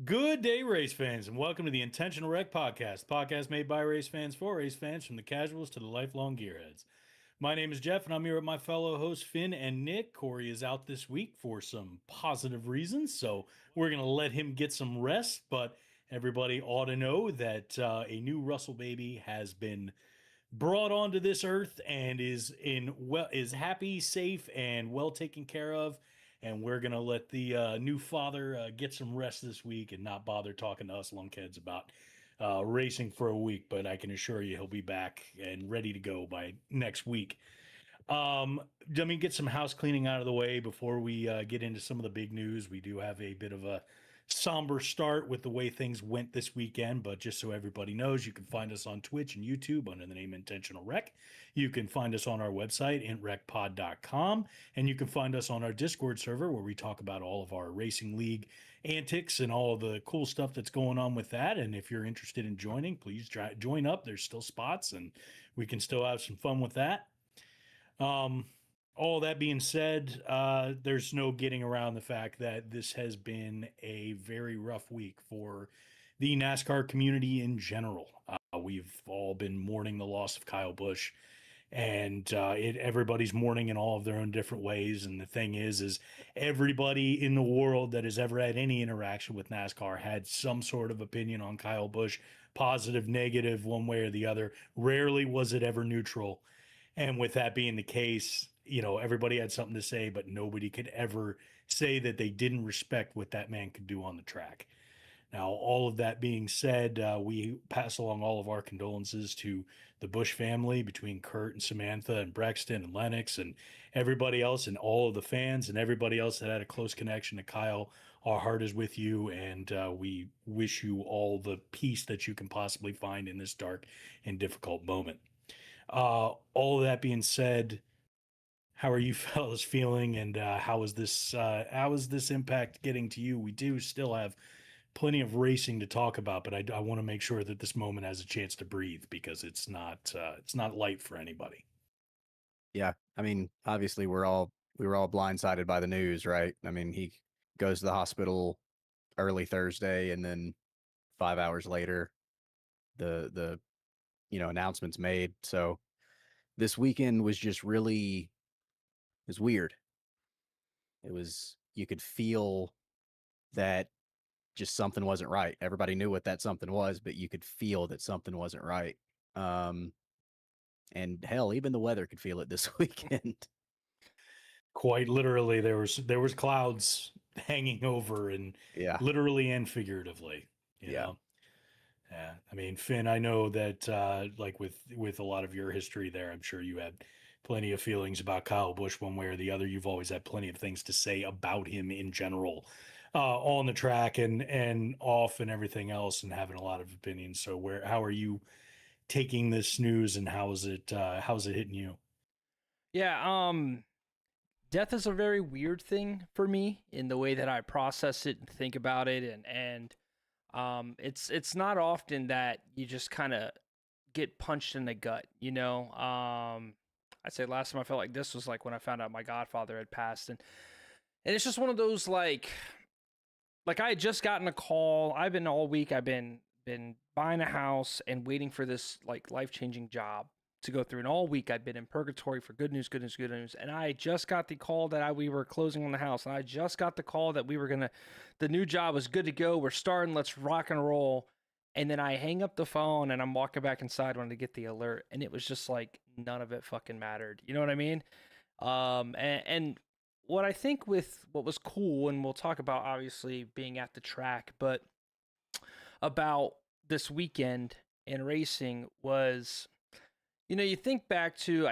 Good day, race fans, and welcome to the Intentional Wreck Podcast, podcast made by race fans for race fans, from the casuals to the lifelong gearheads. My name is Jeff, and I'm here with my fellow hosts Finn and Nick. Corey is out this week for some positive reasons, so we're going to let him get some rest. But everybody ought to know that a new Russell baby has been brought onto this earth and is happy, safe, and well taken care of. And we're gonna let the new father get some rest this week and not bother talking to us lunkheads about racing for a week. But I can assure you he'll be back and ready to go by next week. Let me get some house cleaning out of the way before we get into some of the big news. We do have a bit of a somber start with the way things went this weekend, but just so everybody knows, you can find us on Twitch and YouTube under the name Intentional Rec. You can find us on our website, intrecpod.com, and you can find us on our Discord server where we talk about all of our racing league antics and all of the cool stuff that's going on with that. And if you're interested in joining, please join up. There's still spots and we can still have some fun with that. Um, all that being said, there's no getting around the fact that this has been a very rough week for the NASCAR community in general. We've all been mourning the loss of Kyle Busch, and everybody's mourning in all of their own different ways. And the thing is everybody in the world that has ever had any interaction with NASCAR had some sort of opinion on Kyle Busch, positive, negative, one way or the other. Rarely was it ever neutral. And with that being the case, everybody had something to say, but nobody could ever say that they didn't respect what that man could do on the track. Now, all of that being said, we pass along all of our condolences to the Bush family, between Kurt and Samantha and Braxton and Lennox and everybody else, and all of the fans and everybody else that had a close connection to Kyle. Our heart is with you, and we wish you all the peace that you can possibly find in this dark and difficult moment. All of that being said, how are you fellas feeling, and how is this impact getting to you? We do still have plenty of racing to talk about, but I want to make sure that this moment has a chance to breathe, because it's not light for anybody. Yeah, I mean, obviously we were all blindsided by the news, right? I mean, he goes to the hospital early Thursday, and then 5 hours later, the announcement's made. So this weekend was just really, it was weird. It was, you could feel that just something wasn't right. Everybody knew what that something was, but you could feel that something wasn't right. And hell, even the weather could feel it this weekend. Quite literally, there was clouds hanging over, and Yeah. literally and figuratively. You Yeah. know, yeah. I mean, Finn, I know that like with a lot of your history there, I'm sure you had plenty of feelings about Kyle Busch one way or the other. You've always had plenty of things to say about him in general, on the track and off and everything else, and having a lot of opinions. So how are you taking this news, and how's it hitting you? Yeah, death is a very weird thing for me in the way that I process it and think about it, and it's not often that you just kind of get punched in the gut, you know. I'd say last time I felt like this was like when I found out my godfather had passed, and it's just one of those like I had just gotten a call. I've been all week. I've been buying a house and waiting for this like life-changing job to go through. And all week I'd been in purgatory for good news, good news, good news. And I just got the call that we were closing on the house, and I just got the call that the new job was good to go. We're starting. Let's rock and roll. And then I hang up the phone and I'm walking back inside when I get the alert, and it was just like none of it fucking mattered. You know what I mean? And what I think with what was cool, and we'll talk about obviously being at the track, but about this weekend in racing was, I think back to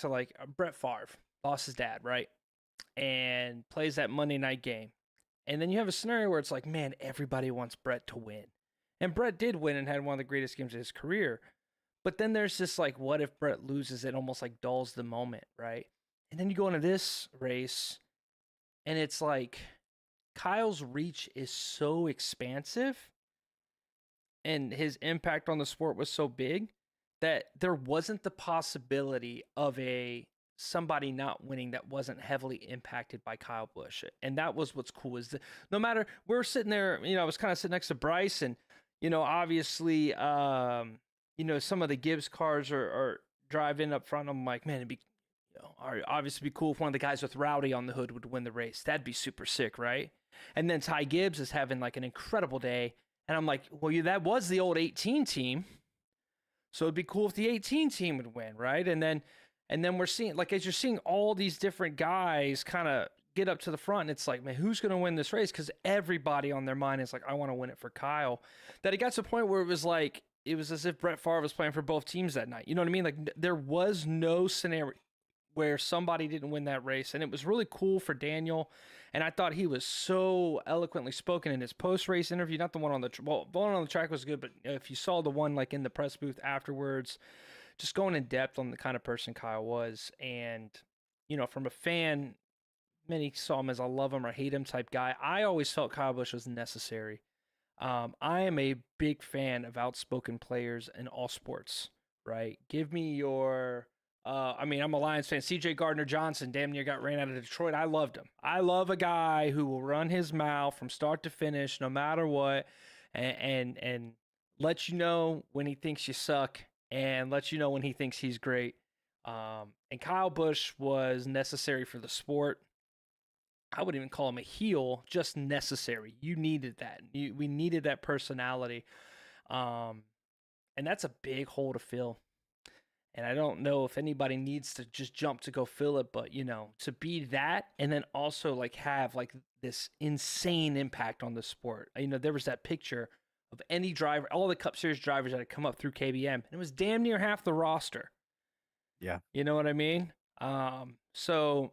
like Brett Favre, lost his dad, right? And plays that Monday night game. And then you have a scenario where it's like, man, everybody wants Brett to win. And Brett did win and had one of the greatest games of his career. But then there's this like, what if Brett loses? It almost like dulls the moment, right? And then you go into this race, and it's like Kyle's reach is so expansive, and his impact on the sport was so big that there wasn't the possibility of a somebody not winning that wasn't heavily impacted by Kyle Busch. And that was what's cool is that no matter we're sitting there, I was kind of sitting next to Bryce and, obviously, some of the Gibbs cars are driving up front. I'm like, man, it'd be, obviously be cool if one of the guys with Rowdy on the hood would win the race. That'd be super sick, right? And then Ty Gibbs is having like an incredible day. And I'm like, well, that was the old 18 team. So it'd be cool if the 18 team would win, right? And then we're seeing, like, as you're seeing all these different guys kind of get up to the front, and it's like, man, who's going to win this race? Because everybody on their mind is like, I want to win it for Kyle. That it got to a point where it was as if Brett Favre was playing for both teams that night. You know what I mean? Like, there was no scenario where somebody didn't win that race. And it was really cool for Daniel. And I thought he was so eloquently spoken in his post-race interview. Not the one on the the one on the track was good, but if you saw the one like in the press booth afterwards, just going in depth on the kind of person Kyle was. And, from a fan, many saw him as a love him or hate him type guy. I always felt Kyle Busch was necessary. I am a big fan of outspoken players in all sports, right? Give me your... I'm a Lions fan. C.J. Gardner-Johnson damn near got ran out of Detroit. I loved him. I love a guy who will run his mouth from start to finish, no matter what, and let you know when he thinks you suck and let you know when he thinks he's great. And Kyle Busch was necessary for the sport. I wouldn't even call him a heel, just necessary. You needed that. We needed that personality. And that's a big hole to fill. And I don't know if anybody needs to just jump to go fill it, but to be that and then also like have like this insane impact on the sport. There was that picture of any driver, all the Cup Series drivers that had come up through KBM, and it was damn near half the roster. Yeah. You know what I mean? So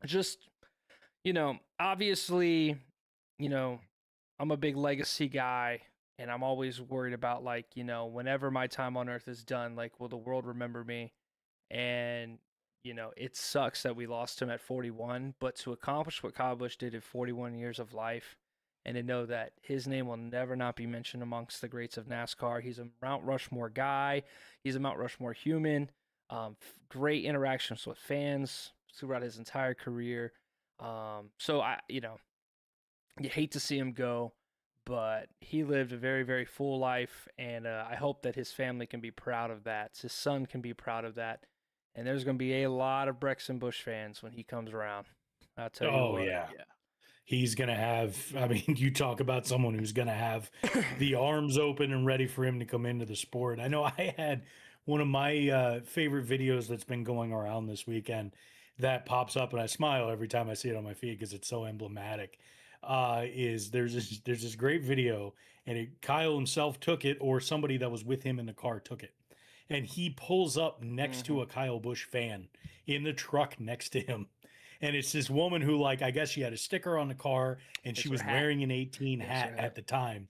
just, obviously, I'm a big legacy guy. And I'm always worried about, like, whenever my time on Earth is done, like, will the world remember me? And, it sucks that we lost him at 41. But to accomplish what Kyle Busch did in 41 years of life and to know that his name will never not be mentioned amongst the greats of NASCAR. He's a Mount Rushmore guy. He's a Mount Rushmore human. Great interactions with fans throughout his entire career. So, you hate to see him go. But he lived a very, very full life, and I hope that his family can be proud of that. His son can be proud of that. And there's going to be a lot of Brexton Busch fans when he comes around. I'll tell you what. Oh, yeah. He's going to have, you talk about someone who's going to have the arms open and ready for him to come into the sport. I know I had one of my favorite videos that's been going around this weekend that pops up, and I smile every time I see it on my feed because it's so emblematic. There's this great video, and Kyle himself took it, or somebody that was with him in the car took it, and he pulls up next to a Kyle Busch fan in the truck next to him, and it's this woman who, like, I guess she had a sticker on the car, and she was wearing an 18 hat at the time,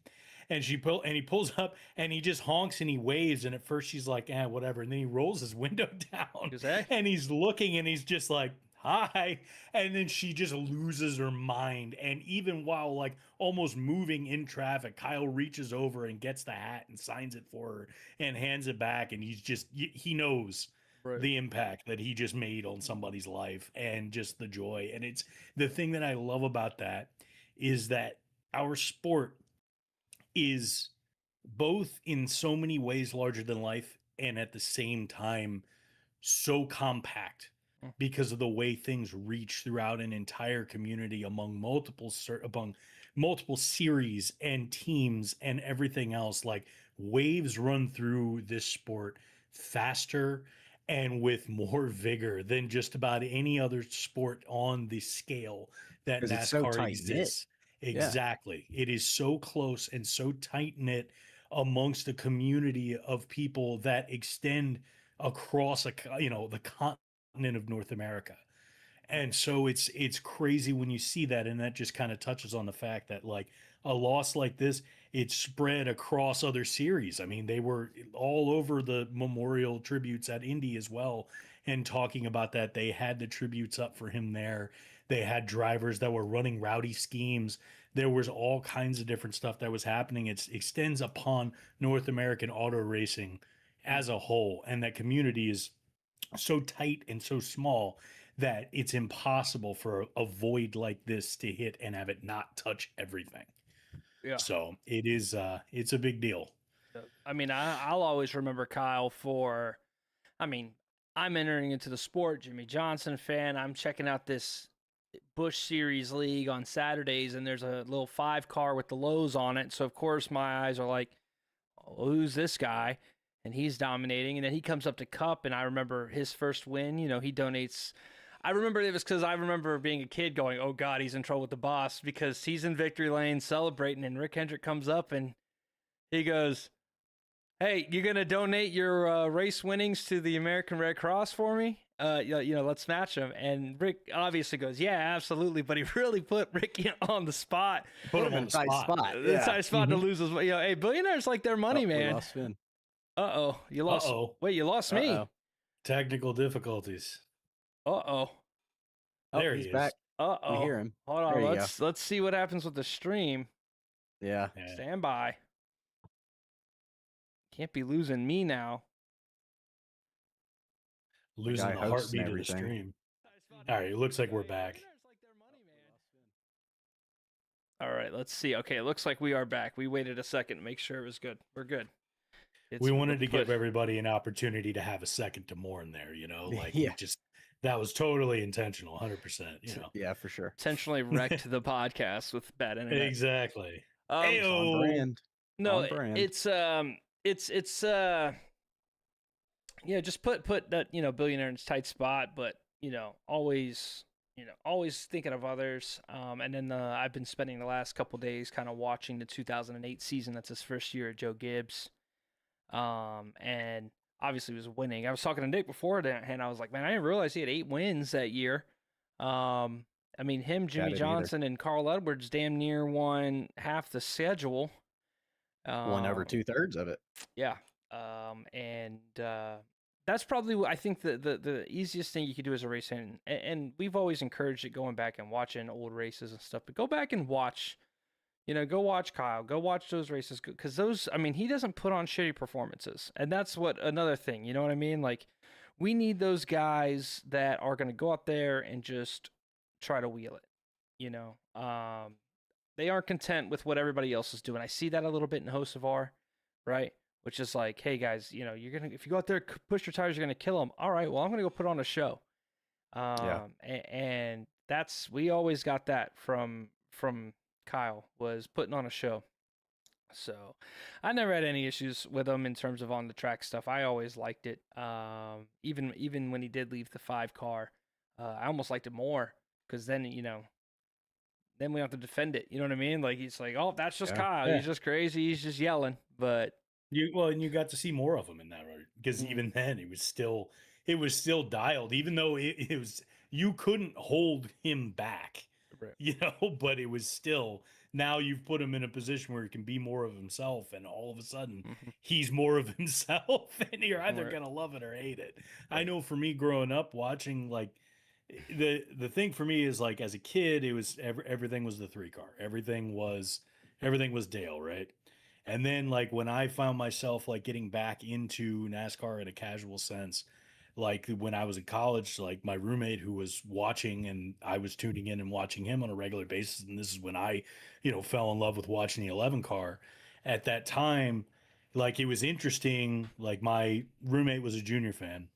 and he pulls up and he just honks and he waves, and at first she's like, whatever, and then he rolls his window down, and he's looking, and he's just like, hi. And then she just loses her mind. And even while like almost moving in traffic, Kyle reaches over and gets the hat and signs it for her and hands it back. And he knows the impact that he just made on somebody's life and just the joy. And it's the thing that I love about that is that our sport is both in so many ways larger than life and at the same time so compact because of the way things reach throughout an entire community among multiple series and teams and everything else. Like, waves run through this sport faster and with more vigor than just about any other sport on the scale that NASCAR exists. Exactly. Yeah. It is so close and so tight knit amongst a community of people that extend across the continent of North America. And so it's crazy when you see that, and that just kind of touches on the fact that, like, a loss like this, it's spread across other series. I mean, they were all over the memorial tributes at Indy as well, and talking about that. They had the tributes up for him there. They had drivers that were running rowdy schemes. There was all kinds of different stuff that was happening. It extends upon North American auto racing as a whole, and that community is so tight and so small that it's impossible for a void like this to hit and have it not touch everything. Yeah. So it is it's a big deal. I mean, I'll always remember Kyle for, I mean, I'm entering into the sport, Jimmy Johnson fan. I'm checking out this Busch Series League on Saturdays, and there's a little 5 car with the lows on it. So, of course, my eyes are like, oh, who's this guy? And he's dominating. And then he comes up to Cup, and I remember his first win. You know, he donates. I remember it was because I remember being a kid going, oh, God, he's in trouble with the boss because he's in victory lane celebrating, and Rick Hendrick comes up and he goes, hey, you gonna donate your race winnings to the American Red Cross for me? Let's match them. And Rick obviously goes, yeah, absolutely. But he really put Ricky on the spot. Put him on the spot. The tight spot to lose his. Hey, billionaires like their money, man. We lost Finn. You lost. Wait, you lost me. Technical difficulties. Oh, there he is. Back. We hear him. Hold on. Let's see what happens with the stream. Yeah. Stand by. Can't be losing me now. Losing the heartbeat of the stream. All right, it looks like we're back. All right, let's see. Okay, it looks like we are back. We waited a second to make sure it was good. We're good. We wanted to give everybody an opportunity to have a second to mourn there, you know, like that was totally intentional, 100%, you know. Yeah, for sure. Intentionally wrecked the podcast with bad internet. Exactly. On brand. No, it's just put that, billionaire in its tight spot, but always thinking of others. And then I've been spending the last couple days kind of watching the 2008 season. That's his first year at Joe Gibbs. And obviously was winning. I was talking to Nick before that, and I was like, man, I didn't realize he had 8 wins that year. I mean, him, Jimmy Johnson, and Carl Edwards damn near won half the schedule. Won over 2/3 of it. Yeah. That's probably, I think, the easiest thing you could do as a race fan. And we've always encouraged it, going back and watching old races and stuff. But go back and watch, go watch Kyle. Go watch those races. Because those, I mean, he doesn't put on shitty performances. And that's another thing, you know what I mean? Like, we need those guys that are going to go out there and just try to wheel it, They aren't content with what everybody else is doing. I see that a little bit in Hocevar, right? Which is like, hey guys, if you go out there, push your tires, you're gonna kill them. All right, well, I'm gonna go put on a show. And we always got that from Kyle, was putting on a show. So I never had any issues with him in terms of on the track stuff. I always liked it. Even when he did leave the 5 car, I almost liked it more, because then then we don't have to defend it. You know what I mean? Like, he's like, oh, that's just Kyle. Yeah. He's just crazy. He's just yelling. But and you got to see more of him in that, right? Because even then, it was still dialed. Even though it was, you couldn't hold him back, right. But it was still. Now you've put him in a position where he can be more of himself, and all of a sudden he's more of himself, and you're either gonna love it or hate it. Right. I know for me, growing up watching, like, the thing for me is, like, as a kid, it was everything was the 3-car. Everything was Dale, right? And then, like, when I found myself, like, getting back into NASCAR in a casual sense, like when I was in college, like, my roommate who was watching, and I was tuning in and watching him on a regular basis. And this is when I, fell in love with watching the 11 car at that time. Like, it was interesting. Like, my roommate was a Junior fan.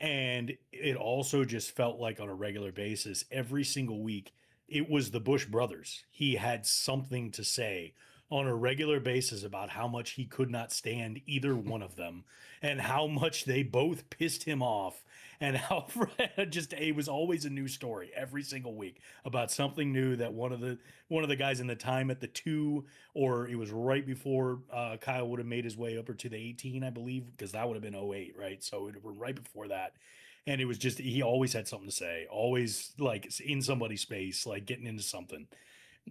And it also just felt like, on a regular basis, every single week, it was the Busch brothers. He had something to say on a regular basis about how much he could not stand either one of them, and how much they both pissed him off, and how it was always a new story every single week about something new that one of the guys in the time at the 2, or it was right before Kyle would have made his way up to the 18, I believe, because that would have been 08, right? So it was right before that. And it was just, he always had something to say, always, like, in somebody's space, like, getting into something.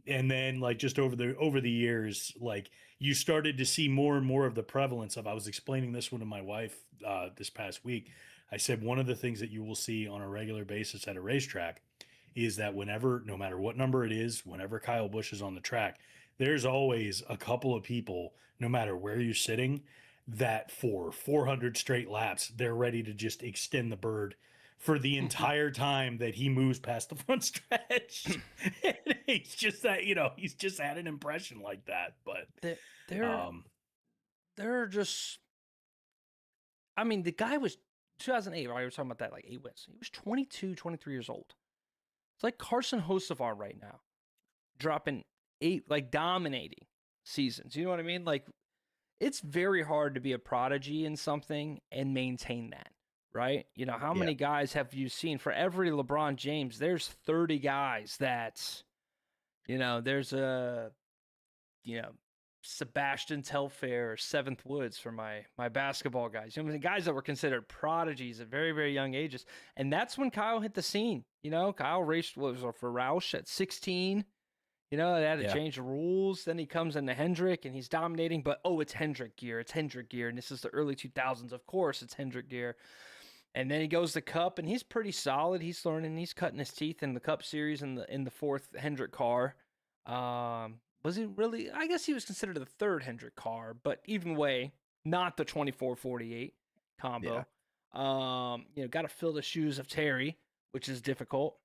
And then, like, just over the years, like, you started to see more and more of the prevalence of, I was explaining this one to my wife this past week. I said, one of the things that you will see on a regular basis at a racetrack is that no matter what number it is, whenever Kyle Busch is on the track, there's always a couple of people, no matter where you're sitting, that for 400 straight laps, they're ready to just extend the bird for the entire time that he moves past the front stretch. He's just that, he's just had an impression like that. But They're they're just. I mean, the guy was 2008, right? We were talking about that, like 8 wins. He was 22, 23 years old. It's like Carson Hocevar right now, dropping 8, like dominating seasons. You know what I mean? Like, it's very hard to be a prodigy in something and maintain that, right? You know, how many guys have you seen? For every LeBron James, there's 30 guys that, there's Sebastian Telfair or Seventh Woods for my basketball guys. You know, guys that were considered prodigies at very, very young ages. And that's when Kyle hit the scene. You know, Kyle raced for Roush at 16. They had to change the rules. Then he comes into Hendrick and he's dominating. But, it's Hendrick gear. It's Hendrick gear. And this is the early 2000s. Of course, it's Hendrick gear. And then he goes to Cup and he's pretty solid. He's learning. He's cutting his teeth in the Cup Series in the fourth Hendrick car. Was he really? I guess he was considered the third Hendrick car, but even way, not the 24-48 combo. Yeah. Got to fill the shoes of Terry, which is difficult.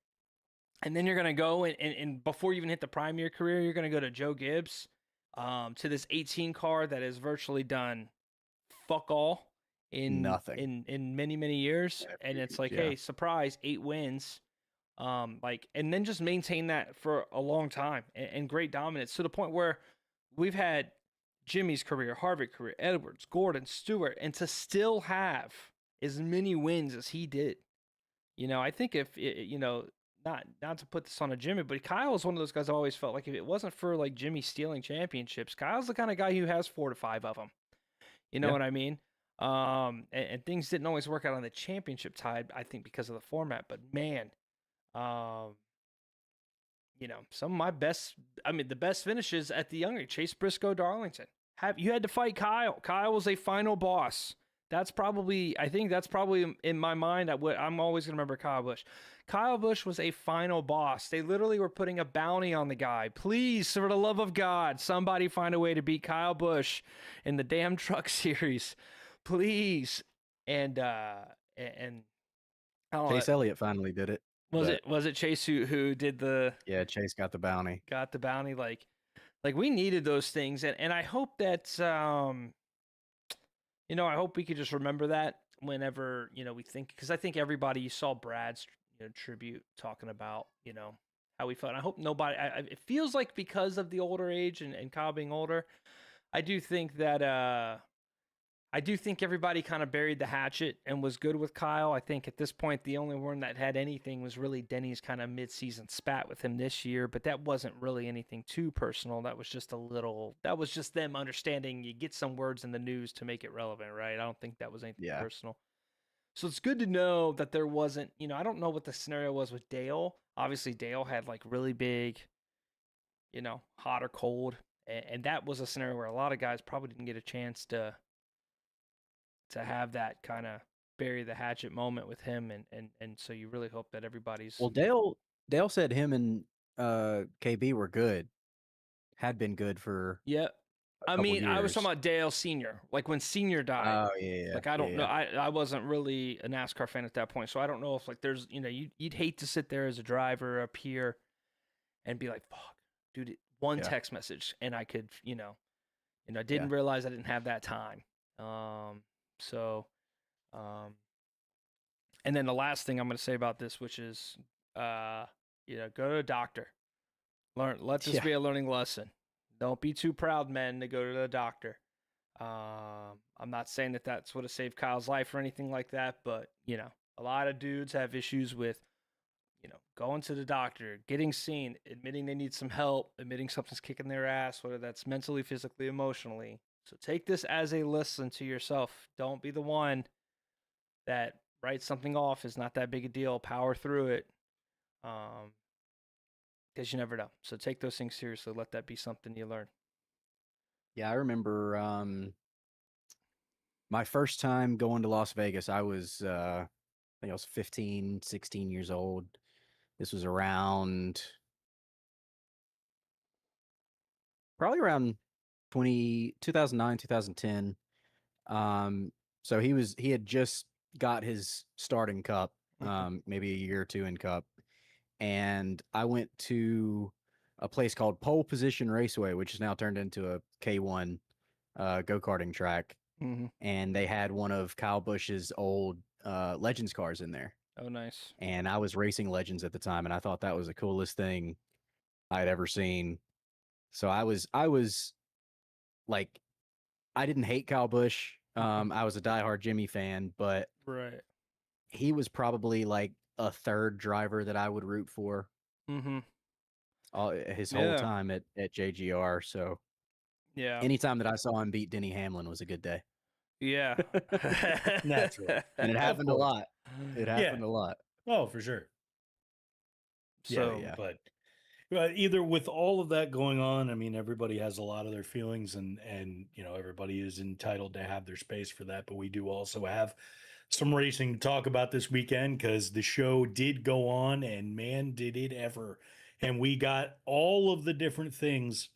And then you're going to go and before you even hit the prime of your career, you're going to go to Joe Gibbs, to this 18 car that has virtually done fuck all in nothing in many, many years. And it's like, hey, surprise, 8 wins. And then just maintain that for a long time and great dominance to the point where we've had Jimmy's career, Harvick career, Edwards, Gordon, Stewart, and to still have as many wins as he did. I think if not to put this on a Jimmy, but Kyle is one of those guys I always felt like if it wasn't for like Jimmy stealing championships, Kyle's the kind of guy who has 4 to 5 of them. You know what I mean? And things didn't always work out on the championship side, I think, because of the format. But man, some of my best, the best finishes at the younger Chase Briscoe Darlington. You had to fight Kyle. Kyle was a final boss. I think that's probably in my mind. I'm always going to remember Kyle Busch. Kyle Busch was a final boss. They literally were putting a bounty on the guy. Please, for the love of God, somebody find a way to beat Kyle Busch in the damn Truck Series. Please. And Chase Elliott finally did it. Was it Chase who did the? Yeah, Chase got the bounty. Like we needed those things, and I hope that I hope we could just remember that whenever we think, because I think everybody, you saw Brad's tribute talking about how we felt. And I hope nobody. It feels like because of the older age and Kyle being older, I do think that everybody kind of buried the hatchet and was good with Kyle. I think at this point, the only one that had anything was really Denny's kind of mid-season spat with him this year, but that wasn't really anything too personal. That was just them understanding you get some words in the news to make it relevant, right? I don't think that was anything personal. So it's good to know that there wasn't, I don't know what the scenario was with Dale. Obviously, Dale had like really big, hot or cold. And that was a scenario where a lot of guys probably didn't get a chance to have that kind of bury the hatchet moment with him, and so you really hope that everybody's. Well, Dale said him and KB were good, had been good for. Yeah, I was talking about Dale Senior, like when Senior died. Oh yeah. Like I don't know, I wasn't really a NASCAR fan at that point, so I don't know if like there's you'd hate to sit there as a driver, a peer, and be like, fuck, dude, one text message and I could didn't realize I didn't have that time. So, and then the last thing I'm going to say about this, which is, go to a doctor. Let this be a learning lesson. Don't be too proud, men, to go to the doctor. I'm not saying that that's what saved Kyle's life or anything like that, but, a lot of dudes have issues with, going to the doctor, getting seen, admitting they need some help, admitting something's kicking their ass, whether that's mentally, physically, emotionally. So take this as a lesson to yourself. Don't be the one that writes something off as not that big a deal. Power through it, because you never know. So take those things seriously. Let that be something you learn. Yeah, I remember my first time going to Las Vegas. I was, I think I was 15, 16 years old. This was probably around 2009, 2010. So he had just got his starting cup, maybe a year or two in cup, and I went to a place called Pole Position Raceway, which is now turned into a K1 go karting track, Mm-hmm. and they had one of Kyle Busch's old Legends cars in there. Oh, nice. And I was racing Legends at the time, and I thought that was the coolest thing I had ever seen. So I was like, I didn't hate Kyle Busch. I was a diehard Jimmy fan, but Right. he was probably like a third driver that I would root for Mm-hmm. his whole Yeah. time at JGR. So Yeah. anytime that I saw him beat Denny Hamlin was a good day. Yeah. Naturally. And it Of happened a course. lot. It happened Yeah. a lot. Oh, for sure. So, Yeah. But either with all of that going on, I mean, everybody has a lot of their feelings, and everybody is entitled to have their space for that. But we do also have some racing to talk about this weekend because the show did go on, and man, did it ever! And we got all of the different things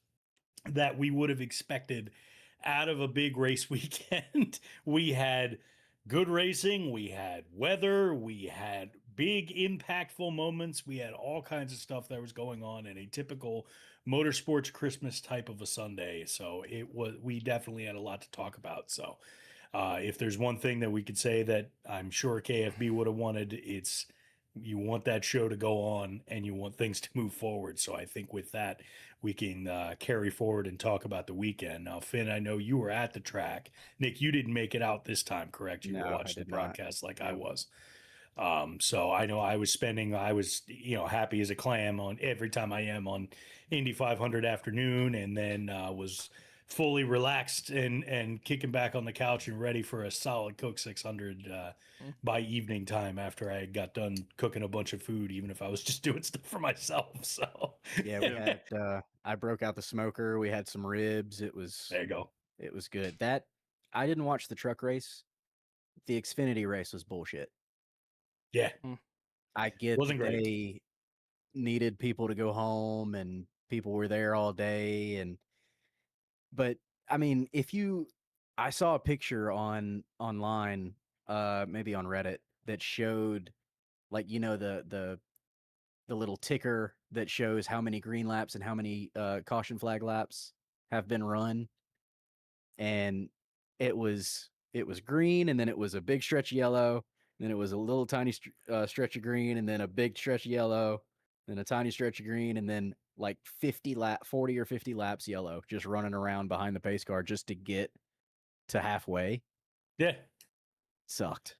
that we would have expected out of a big race weekend. We had good racing, we had weather, we had big impactful moments, we had all kinds of stuff that was going on in a typical motorsports Christmas type of a Sunday. So we definitely had a lot to talk about. So if there's one thing that we could say that I'm sure KFB would have wanted, it's you want that show to go on and you want things to move forward. So I think with that, we can carry forward and talk about the weekend. Now, Finn, I know you were at the track. Nick, you didn't make it out this time, correct? You No, I watched the did not. broadcast like I Nope. was. So I know I was happy as a clam on every time I am on Indy 500 afternoon, and then was fully relaxed and kicking back on the couch and ready for a solid Coke 600 by evening time after I got done cooking a bunch of food, even if I was just doing stuff for myself. So Yeah, we had I broke out the smoker. We had some ribs. there you go. It was good. That I didn't watch the truck race. The Xfinity race was bullshit. Yeah, I get wasn't that great. they needed people to go home and people were there all day but I mean, I saw a picture online maybe on Reddit that showed like the little ticker that shows how many green laps and how many caution flag laps have been run, and it was green, and then it was a big stretch of yellow, and then it was a little tiny stretch of green, and then a big stretch of yellow, then a tiny stretch of green, and then like 40 or 50 laps yellow, just running around behind the pace car just to get to halfway. Yeah. Sucked.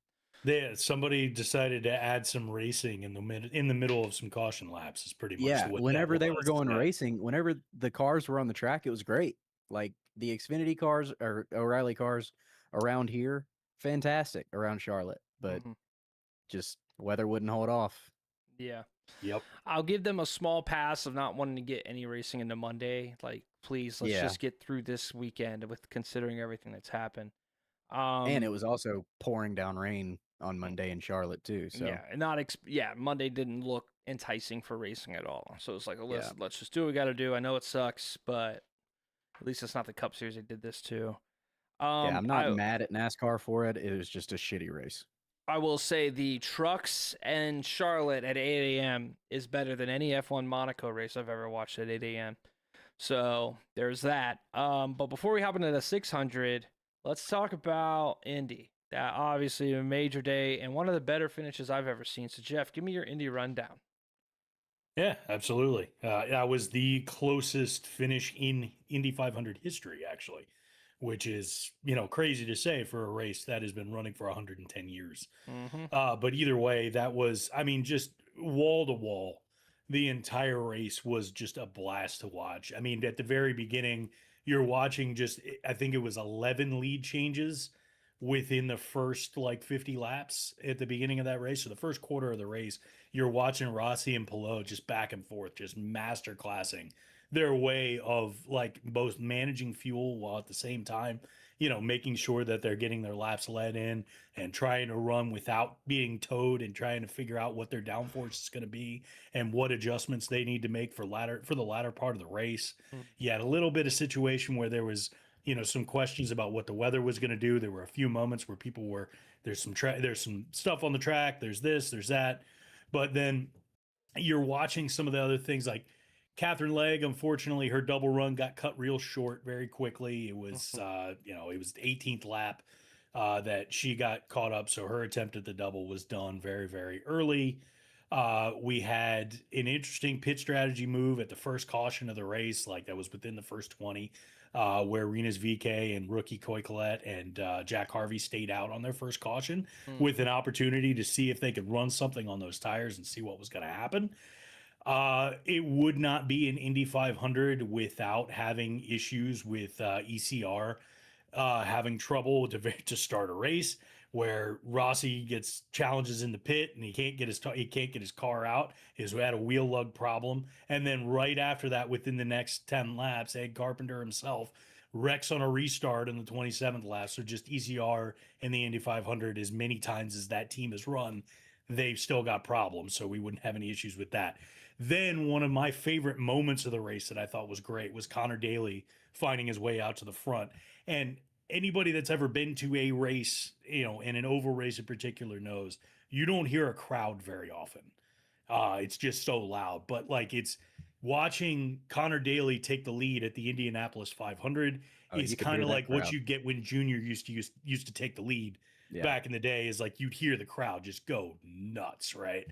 Somebody decided to add some racing in the middle of some caution laps is pretty much Yeah, what that whenever they were was. going Yeah. racing, whenever the cars were on the track, it was great. Like the Xfinity cars or O'Reilly cars around here, fantastic around Charlotte, but just weather wouldn't hold off. Yeah. Yep. I'll give them a small pass of not wanting to get any racing into Monday. Like, please, let's just get through this weekend with considering everything that's happened. And it was also pouring down rain on Monday in Charlotte too. So yeah, Monday didn't look enticing for racing at all. So it's like, Yeah. let's just do what we got to do. I know it sucks, but at least it's not the Cup Series they did this to. Yeah, I'm not mad at NASCAR for it. It was just a shitty race. I will say the trucks and Charlotte at 8 a.m. is better than any F1 Monaco race I've ever watched at 8 a.m. So there's that. But before we hop into the 600, let's talk about Indy. That obviously a major day and one of the better finishes I've ever seen. So Jeff, give me your Indy rundown. Yeah, absolutely. That was the closest finish in Indy 500 history, actually, which is, crazy to say for a race that has been running for 110 years. But either way, that was, I mean, just wall to wall. The entire race was just a blast to watch. I mean, at the very beginning, you're watching I think it was 11 lead changes within the first like 50 laps at the beginning of that race. So the first quarter of the race, you're watching Rossi and Pilot just back and forth, just master classing their way of like both managing fuel while at the same time, making sure that they're getting their laps let in and trying to run without being towed and trying to figure out what their downforce is going to be and what adjustments they need to make for the latter part of the race. You had a little bit of situation where there was some questions about what the weather was going to do. There were a few moments where people were there's some stuff on the track. There's this, there's that, but then you're watching some of the other things like Catherine Legg. Unfortunately, her double run got cut real short very quickly. It was it was the 18th lap that she got caught up, so her attempt at the double was done very very early. We had an interesting pit strategy move at the first caution of the race, like that was within the first 20, where Renas VK and rookie Coy Collette and Jack Harvey stayed out on their first caution with an opportunity to see if they could run something on those tires and see what was going to happen. It would not be an Indy 500 without having issues with ECR having trouble to start a race, where Rossi gets challenges in the pit and he can't get his car out. He's had a wheel lug problem, and then right after that, within the next 10 laps, Ed Carpenter himself wrecks on a restart in the 27th lap. So just ECR in the Indy 500, as many times as that team has run, they've still got problems. So we wouldn't have any issues with that. Then one of my favorite moments of the race that I thought was great was Connor Daly finding his way out to the front. And anybody that's ever been to a race, and an oval race in particular, knows you don't hear a crowd very often. It's just so loud. But like, it's watching Connor Daly take the lead at the Indianapolis 500 is kind of like what you get when Junior used to take the lead back in the day. Is like you'd hear the crowd just go nuts, right?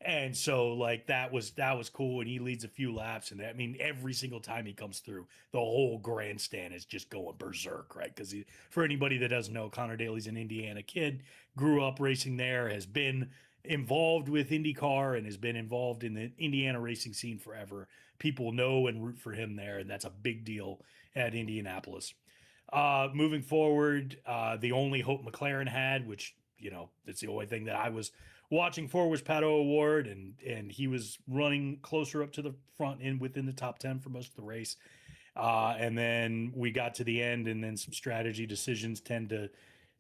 And so like that was cool, and he leads a few laps, and I mean every single time he comes through, the whole grandstand is just going berserk, right? Because for anybody that doesn't know, Connor Daly's an Indiana kid, grew up racing there, has been involved with IndyCar, and has been involved in the Indiana racing scene forever. People know and root for him there, and that's a big deal at Indianapolis. Moving forward, the only hope McLaren had, which that's the only thing that I was watching for, was Pato O'Ward, and he was running closer up to the front end within the top 10 for most of the race. And then we got to the end, and then some strategy decisions tend to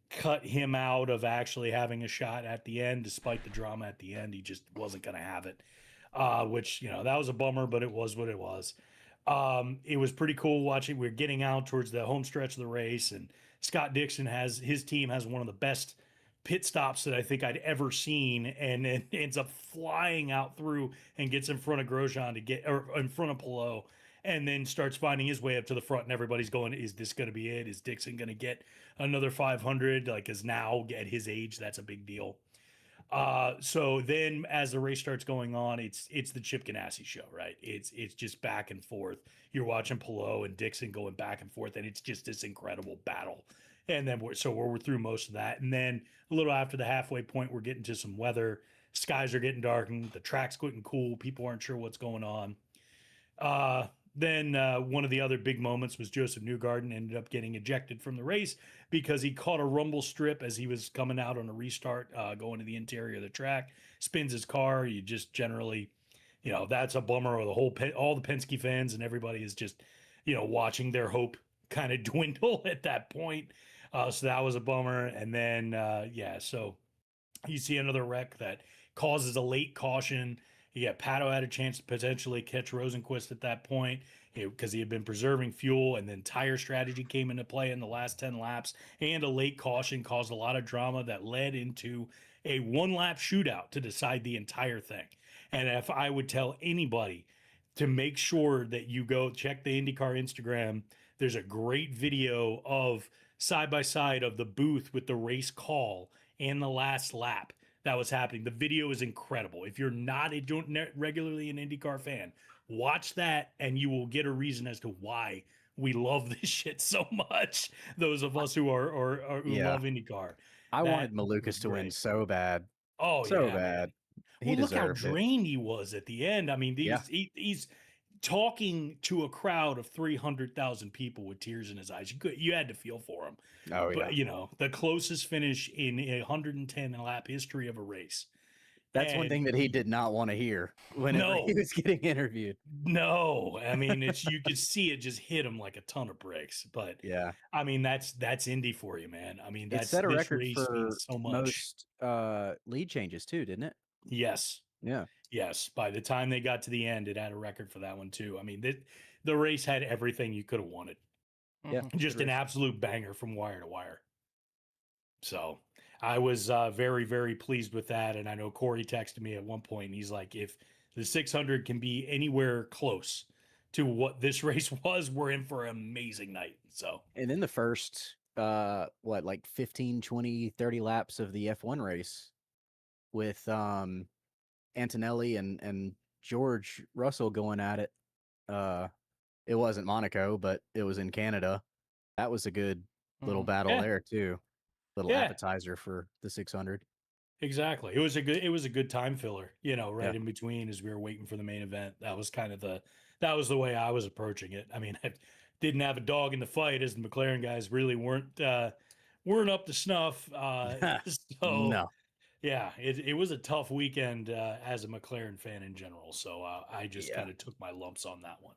cut him out of actually having a shot at the end. Despite the drama at the end, he just wasn't going to have it, which, that was a bummer, but it was what it was. It was pretty cool watching. We're getting out towards the home stretch of the race, and Scott Dixon his team has one of the best pit stops that I think I'd ever seen, and then ends up flying out through and gets in front of Grosjean or in front of Palou, and then starts finding his way up to the front, and everybody's going, is this going to be it? Is Dixon going to get another 500? Like, is now at his age, that's a big deal. So then as the race starts going on, it's the Chip Ganassi show, right? It's just back and forth. You're watching Palou and Dixon going back and forth, and it's just this incredible battle. And then we're through most of that. And then a little after the halfway point, we're getting to some weather. Skies are getting darkened. The track's getting cool. People aren't sure what's going on. Then one of the other big moments was Joseph Newgarden ended up getting ejected from the race because he caught a rumble strip as he was coming out on a restart, going to the interior of the track, spins his car. You just generally, that's a bummer. Or all the Penske fans and everybody is just, watching their hope kind of dwindle at that point. So that was a bummer. And then, so you see another wreck that causes a late caution. Pato had a chance to potentially catch Rosenquist at that point because he had been preserving fuel, and then tire strategy came into play in the last 10 laps, and a late caution caused a lot of drama that led into a one-lap shootout to decide the entire thing. And if I would tell anybody to make sure that you go check the IndyCar Instagram, there's a great video of side-by-side of the booth with the race call and the last lap that was happening. The video is incredible. If you're not regularly an IndyCar fan, watch that, and you will get a reason as to why we love this shit so much. Those of us who love IndyCar. I wanted Malukas to win so bad. Oh, so yeah, bad. Man. Well, look how drained he was at the end. I mean, he's talking to a crowd of 300,000 people with tears in his eyes. You had to feel for him. Oh, yeah. But, the closest finish in a 110 lap history of a race. That's one thing that he did not want to hear whenever he was getting interviewed. No, I mean, you could see it just hit him like a ton of bricks. But yeah, I mean, that's Indy for you, man. I mean, it set a record for so most lead changes too, didn't it? Yes. Yeah. Yes. By the time they got to the end, it had a record for that one too. I mean, the race had everything you could have wanted. Yeah, Mhm. Just good an race. absolute banger from wire to wire. So I was very, very pleased with that. And I know Corey texted me at one point, and he's like, if the 600 can be anywhere close to what this race was, we're in for an amazing night. So, And then the first, like 15, 20, 30 laps of the F1 race with Antonelli and George Russell going at it. It wasn't Monaco, but it was in Canada. That was a good little Mhm. battle yeah, there too. Little yeah, appetizer for the 600. exactly. It was a good time filler, right Yeah. in between as we were waiting for the main event. That was the way I was approaching it. I mean, I didn't have a dog in the fight as the McLaren guys really weren't up to snuff. So No. yeah, it was a tough weekend as a McLaren fan in general. So I just Yeah. kind of took my lumps on that one.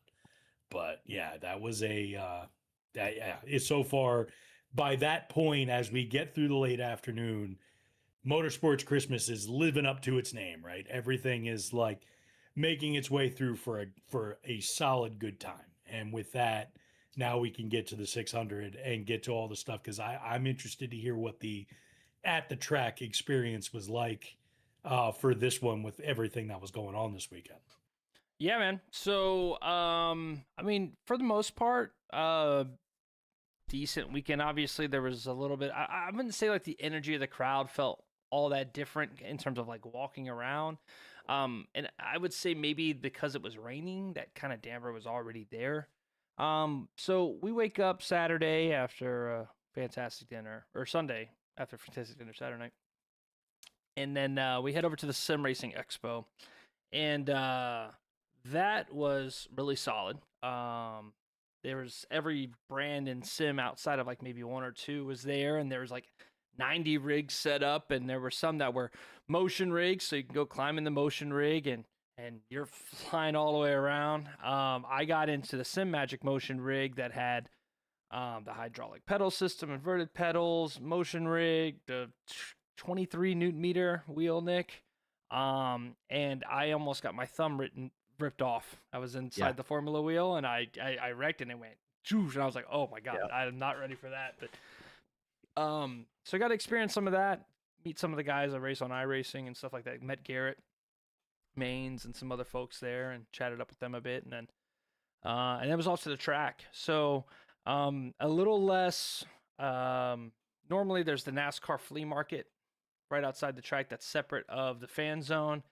But yeah, that was it's so far by that point as we get through the late afternoon, Motorsports Christmas is living up to its name, right? Everything is like making its way through for a solid good time. And with that, now we can get to the 600 and get to all the stuff because I'm interested to hear what the at the track experience was like for this one with everything that was going on this weekend. Yeah, man. So, I mean, for the most part, decent weekend. Obviously, there was a little bit. I wouldn't say like the energy of the crowd felt all that different in terms of like walking around. And I would say maybe because it was raining, that kind of damper was already there. So we wake up Saturday after a fantastic dinner, or Sunday after a fantastic dinner Saturday night, and then we head over to the Sim Racing Expo, and that was really solid. There was every brand and sim outside of like maybe one or two was there, and there was like 90 rigs set up, and there were some that were motion rigs, so you can go climb in the motion rig and you're flying all the way around. I got into the Sim Magic motion rig that had the hydraulic pedal system, inverted pedals, motion rig, the 23 newton meter wheel, Nick. And I almost got my thumb ripped off. I was inside Yeah. the Formula wheel, and I wrecked, and it went, and I was like, oh my god, Yeah. I'm not ready for that. But so I got to experience some of that, meet some of the guys I race on iRacing and stuff like that. Met Garrett Maines and some other folks there, and chatted up with them a bit, and then was off to the track. So a little less. Normally, there's the NASCAR flea market right outside the track that's separate of the fan zone.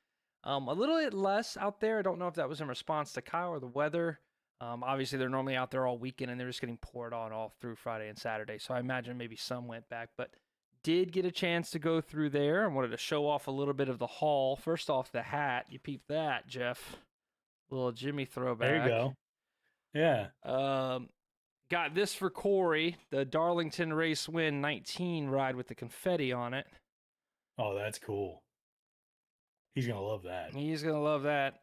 A little bit less out there. I don't know if that was in response to Kyle or the weather. Obviously, they're normally out there all weekend, and they're just getting poured on all through Friday and Saturday. So I imagine maybe some went back, but did get a chance to go through there. I wanted to show off a little bit of the haul. First off, the hat. You peeped that, Jeff. Little Jimmy throwback. There you go. Yeah. Got this for Corey, the Darlington Race Win 19 ride with the confetti on it. Oh, that's cool. He's gonna love that. He's gonna love that.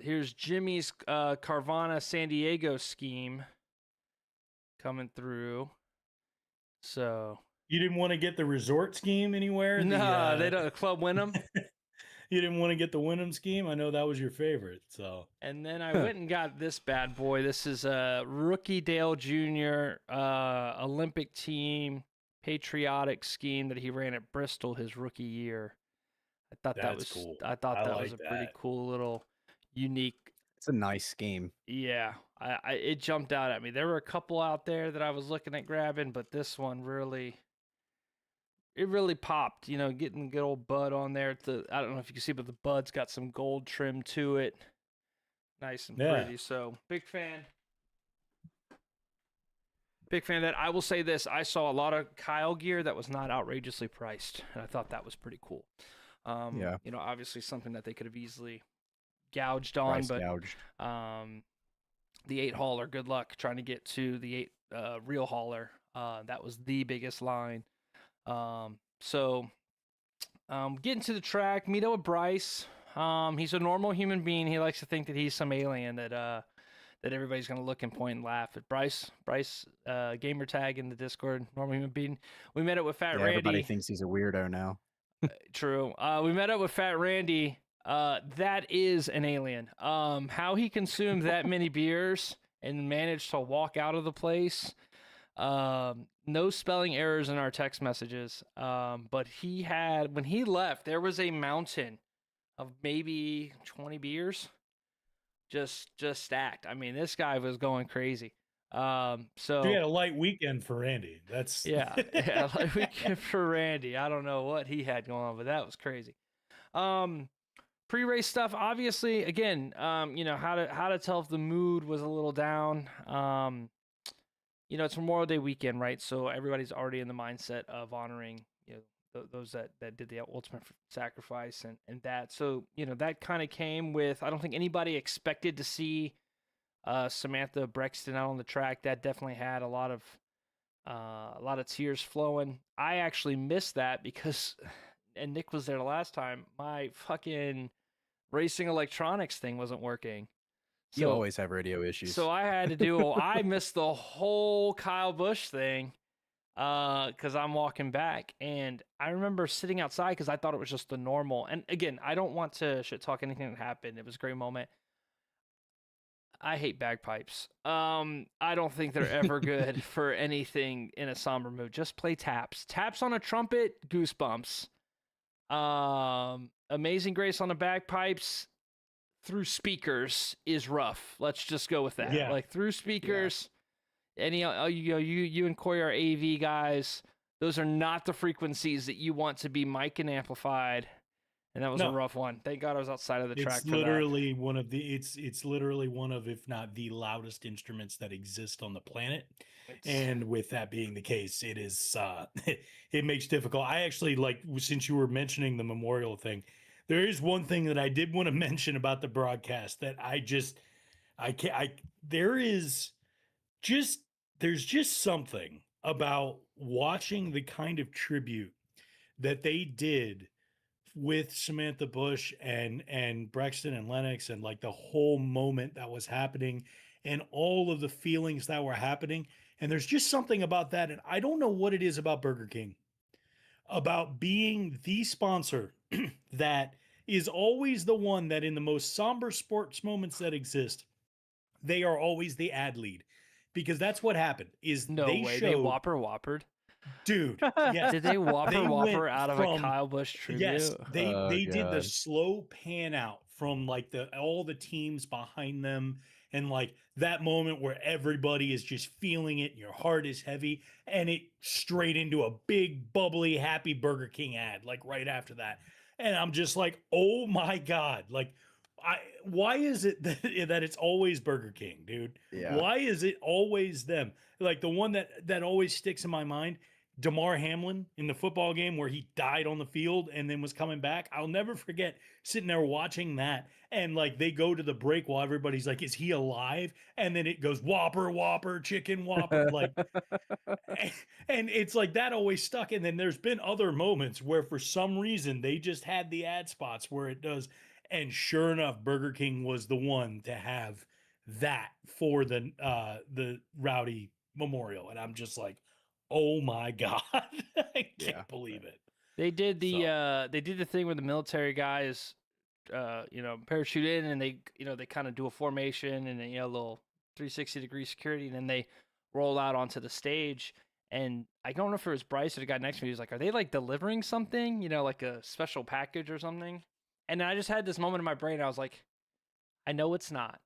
Here's Jimmy's Carvana San Diego scheme coming through. So You didn't want to get the resort scheme anywhere? no, they don't. Club Wyndham. You didn't want to get the Wyndham scheme? I know that was your favorite. So And then I went and got this bad boy. This is a Rookie Dale Jr. Olympic team patriotic scheme that he ran at Bristol his rookie year. I thought that That's was cool. I thought I that was like a pretty that. cool little unique. It's a nice scheme. Yeah, it jumped out at me. There were a couple out there that I was looking at grabbing, but this one really popped. You know, getting the good old bud on there. I don't know if you can see, but the bud's got some gold trim to it. Nice and Yeah. pretty. So big fan. Big fan of that. I will say this: I saw a lot of Kyle gear that was not outrageously priced, and I thought that was pretty cool. Yeah. You know, obviously something that they could have easily gouged on, Price but gouged. the 8 hauler, good luck trying to get to the 8 real hauler. That was the biggest line. So getting to the track, meet up with Bryce. He's a normal human being. He likes to think that he's some alien that everybody's gonna look and point and laugh at. Bryce, gamer tag in the Discord, normal human being. We met up with Fat Yeah, Randy. everybody thinks he's a weirdo now. True. We met up with Fat Randy. That is an alien. How he consumed that many beers and managed to walk out of the place. No spelling errors in our text messages. But when he left, there was a mountain of maybe 20 beers just stacked. I mean, this guy was going crazy. So you had a light weekend for Randy. That's yeah, light weekend for Randy. I don't know what he had going on, but that was crazy. Pre-race stuff, obviously, again, how to tell if the mood was a little down. It's Memorial Day weekend, right? So everybody's already in the mindset of honoring, those that did the ultimate sacrifice and that. So, that kind of came with, I don't think anybody expected to see Samantha Brexton out on the track. That definitely had a lot of tears flowing. I actually missed that because, and Nick was there the last time, my fucking racing electronics thing wasn't working. You always have radio issues. So I had to I missed the whole Kyle Busch thing because I'm walking back. And I remember sitting outside because I thought it was just the normal. And again, I don't want to shit talk anything that happened. It was a great moment. I hate bagpipes. I don't think they're ever good for anything in a somber mood. Just play taps. Taps on a trumpet, goosebumps. Amazing Grace on the bagpipes through speakers is rough. Let's just go with that. Yeah. Like through speakers. Yeah. You and Corey are AV guys. Those are not the frequencies that you want to be mic and amplified. And that was a rough one. Thank God I was outside of the track. It's literally one of the it's literally one of, if not the loudest instruments that exist on the planet. And with that being the case, it is it makes difficult. I actually, like, since you were mentioning the memorial thing, there is one thing that I did want to mention about the broadcast that there's just something about watching the kind of tribute that they did with Samantha Busch and Brexton and Lennox, and like the whole moment that was happening and all of the feelings that were happening. And there's just something about that. And I don't know what it is about Burger King, about being the sponsor that is always the one that in the most somber sports moments that exist, they are always the ad lead, because that's what happened. They whoppered. Dude, yes. Did they whopper out of a Kyle Busch tribute? Yes, they did the slow pan out from like all the teams behind them, and like that moment where everybody is just feeling it and your heart is heavy, and it straight into a big bubbly happy Burger King ad like right after that. And I'm just like, oh my God, like why is it that it's always Burger King, dude? Yeah. Why is it always them? Like the one that always sticks in my mind, Damar Hamlin in the football game where he died on the field and then was coming back. I'll never forget sitting there watching that. And like they go to the break while everybody's like, is he alive? And then it goes Whopper, chicken Whopper. Like, and it's like that always stuck. And then there's been other moments where for some reason they just had the ad spots where it does. And sure enough, Burger King was the one to have that for the Rowdy Memorial. And I'm just like, oh my God, I can't believe it. They did the thing where the military guys, parachute in and they kind of do a formation and then, a little 360-degree security, and then they roll out onto the stage. And I don't know if it was Bryce or the guy next to me. He was like, are they like delivering something, like a special package or something? And I just had this moment in my brain. I was like, I know it's not.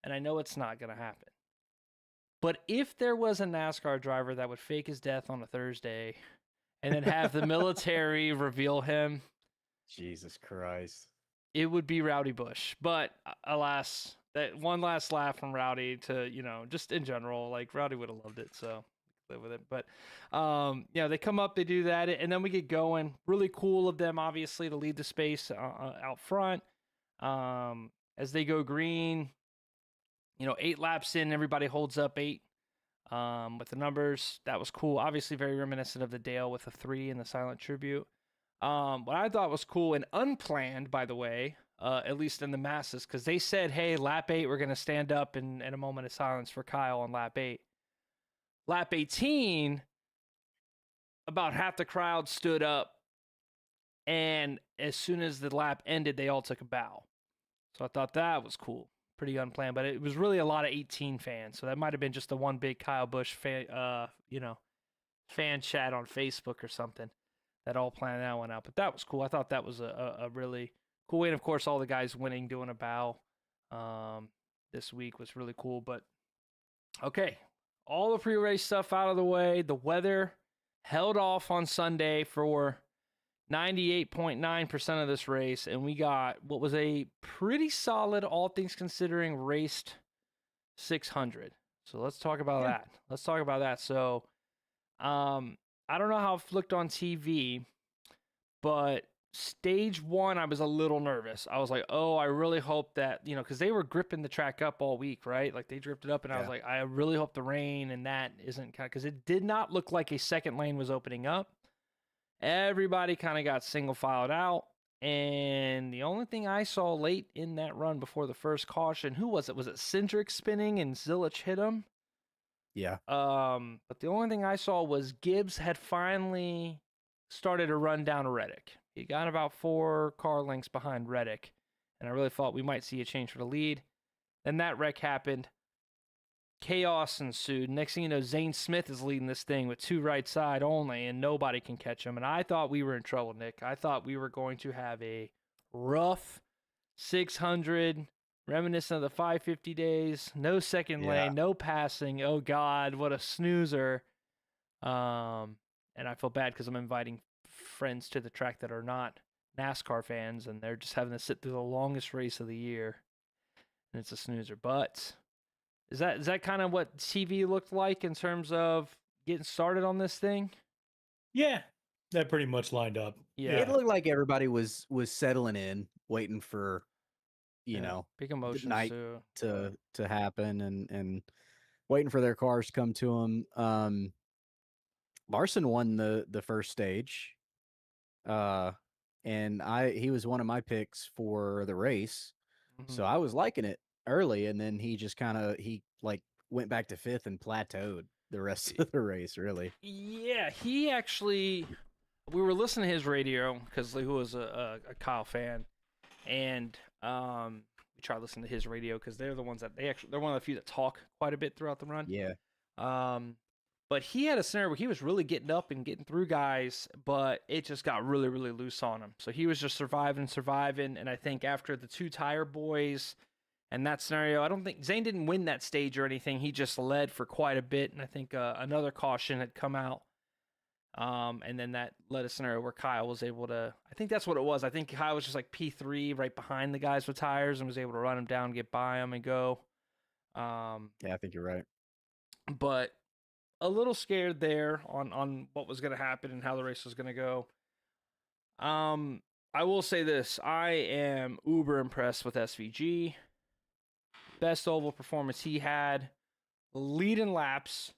And I know it's not going to happen. But if there was a NASCAR driver that would fake his death on a Thursday and then have the military reveal him, Jesus Christ, it would be Rowdy Busch. But alas, that one last laugh from Rowdy to, just in general, like Rowdy would have loved it. So live with it. But, they come up, they do that, and then we get going. Really cool of them, obviously, to lead the space out front. As they go green, 8 laps in, everybody holds up 8 with the numbers. That was cool. Obviously, very reminiscent of the Dale with a 3 in the silent tribute. What I thought was cool and unplanned, by the way, at least in the masses, because they said, hey, lap 8, we're going to stand up in a moment of silence for Kyle on lap 8. Lap 18, about half the crowd stood up, and as soon as the lap ended, they all took a bow. So I thought that was cool. pretty unplanned. But it was really a lot of 18 fans, so that might have been just the one big Kyle Busch fan, fan chat on Facebook or something that all planned that one out. But that was cool. I thought that was a really cool way. And of course, all the guys winning, doing a bow this week was really cool. But okay, all the pre-race stuff out of the way. The weather held off on Sunday for 98.9% of this race, and we got what was a pretty solid, all things considering, raced 600. So let's talk about that. Let's talk about that. So, I don't know how it looked on TV, but stage one, I was a little nervous. I was like, oh, I really hope that, because they were gripping the track up all week, right? Like they gripped it up, and I was like, I really hope the rain and that isn't kind of, because it did not look like a second lane was opening up. Everybody kind of got single filed out. And the only thing I saw late in that run before the first caution, who was it? Was it Cindric spinning and Zilich hit him? Yeah. But the only thing I saw was Gibbs had finally started to run down Reddick. He got about 4 car lengths behind Reddick, and I really thought we might see a change for the lead. Then that wreck happened. Chaos ensued. Next thing you know, Zane Smith is leading this thing with 2 right side only, and nobody can catch him. And I thought we were in trouble, Nick. I thought we were going to have a rough 600, reminiscent of the 550 days. No second lane, no passing. Oh, God, what a snoozer. And I feel bad because I'm inviting friends to the track that are not NASCAR fans, and they're just having to sit through the longest race of the year. And it's a snoozer. But is that kind of what TV looked like in terms of getting started on this thing? Yeah, that pretty much lined up. Yeah. It looked like everybody was settling in, waiting for, big emotions night to happen and waiting for their cars to come to them. Larson won the first stage. And he was one of my picks for the race. Mm-hmm. So I was liking it early, and then he just went back to 5th and plateaued the rest of the race, really. Yeah, he actually, we were listening to his radio because he was a Kyle fan, and we tried listening to his radio because they're the ones that they're one of the few that talk quite a bit throughout the run. Yeah. But he had a scenario where he was really getting up and getting through guys, but it just got really, really loose on him. So he was just surviving. And I think after the 2 tire boys and that scenario, I don't think Zane didn't win that stage or anything. He just led for quite a bit. And I think another caution had come out. And then that led a scenario where Kyle was able to, I think that's what it was. I think Kyle was just like P3 right behind the guys with tires and was able to run him down, get by him and go. Yeah, I think you're right. But a little scared there on what was going to happen and how the race was going to go. I will say this. I am uber impressed with SVG. Best oval performance he had. Leading laps.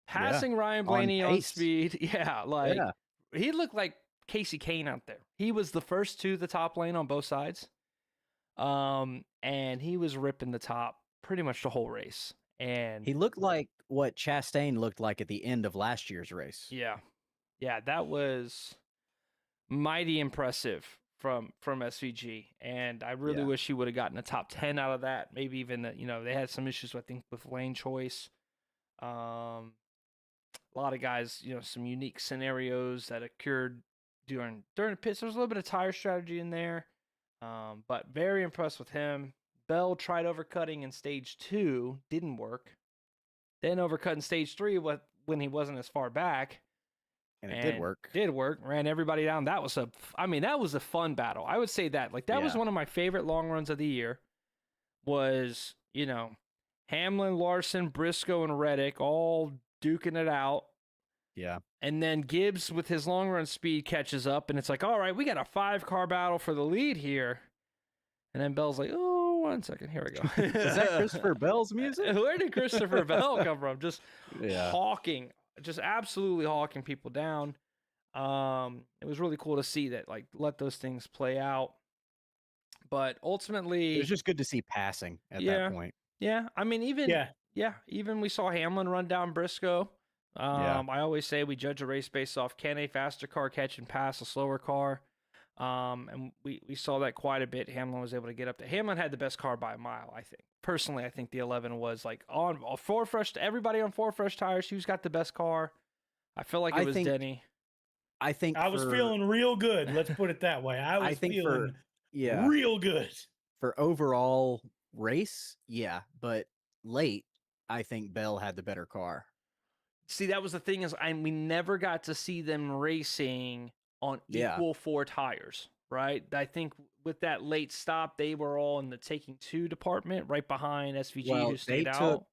Passing Ryan Blaney on speed. Yeah, he looked like Casey Kane out there. He was the first to the top lane on both sides. And he was ripping the top pretty much the whole race. And he looked like what Chastain looked like at the end of last year's race. Yeah, that was mighty impressive from SVG, and I really wish he would have gotten a top 10 out of that. Maybe even they had some issues, I think, with lane choice. A lot of guys, some unique scenarios that occurred during the pits. There's a little bit of tire strategy in there, but very impressed with him. Bell tried overcutting in stage 2, didn't work. Then overcut in stage 3 when he wasn't as far back. And it did work. Did work. Ran everybody down. That was a fun battle. I would say that. That was one of my favorite long runs of the year. Was, Hamlin, Larson, Briscoe, and Reddick all duking it out. Yeah. And then Gibbs with his long run speed catches up, and it's like, all right, we got a 5-car battle for the lead here. And then Bell's like, oh, 1 second, here we go. Is that Christopher Bell's music? Where did Christopher Bell come from? Just hawking, just absolutely hawking people down. It was really cool to see that, let those things play out. But ultimately, it was just good to see passing at that point. Yeah, I mean, even we saw Hamlin run down Briscoe. I always say we judge a race based off, can a faster car catch and pass a slower car? And we saw that quite a bit. Hamlin was able to get up there. Hamlin had the best car by a mile, I think. Personally, I think the 11 was like on four fresh. Everybody on four fresh tires. Who's got the best car? I feel like it was Denny. I think I was feeling real good. Let's put it that way. I was feeling real good. For overall race, yeah, but late, I think Bell had the better car. See, that was the thing is we never got to see them racing on equal four tires, right? I think with that late stop, they were all in the taking two department, right behind SVG, who stayed out.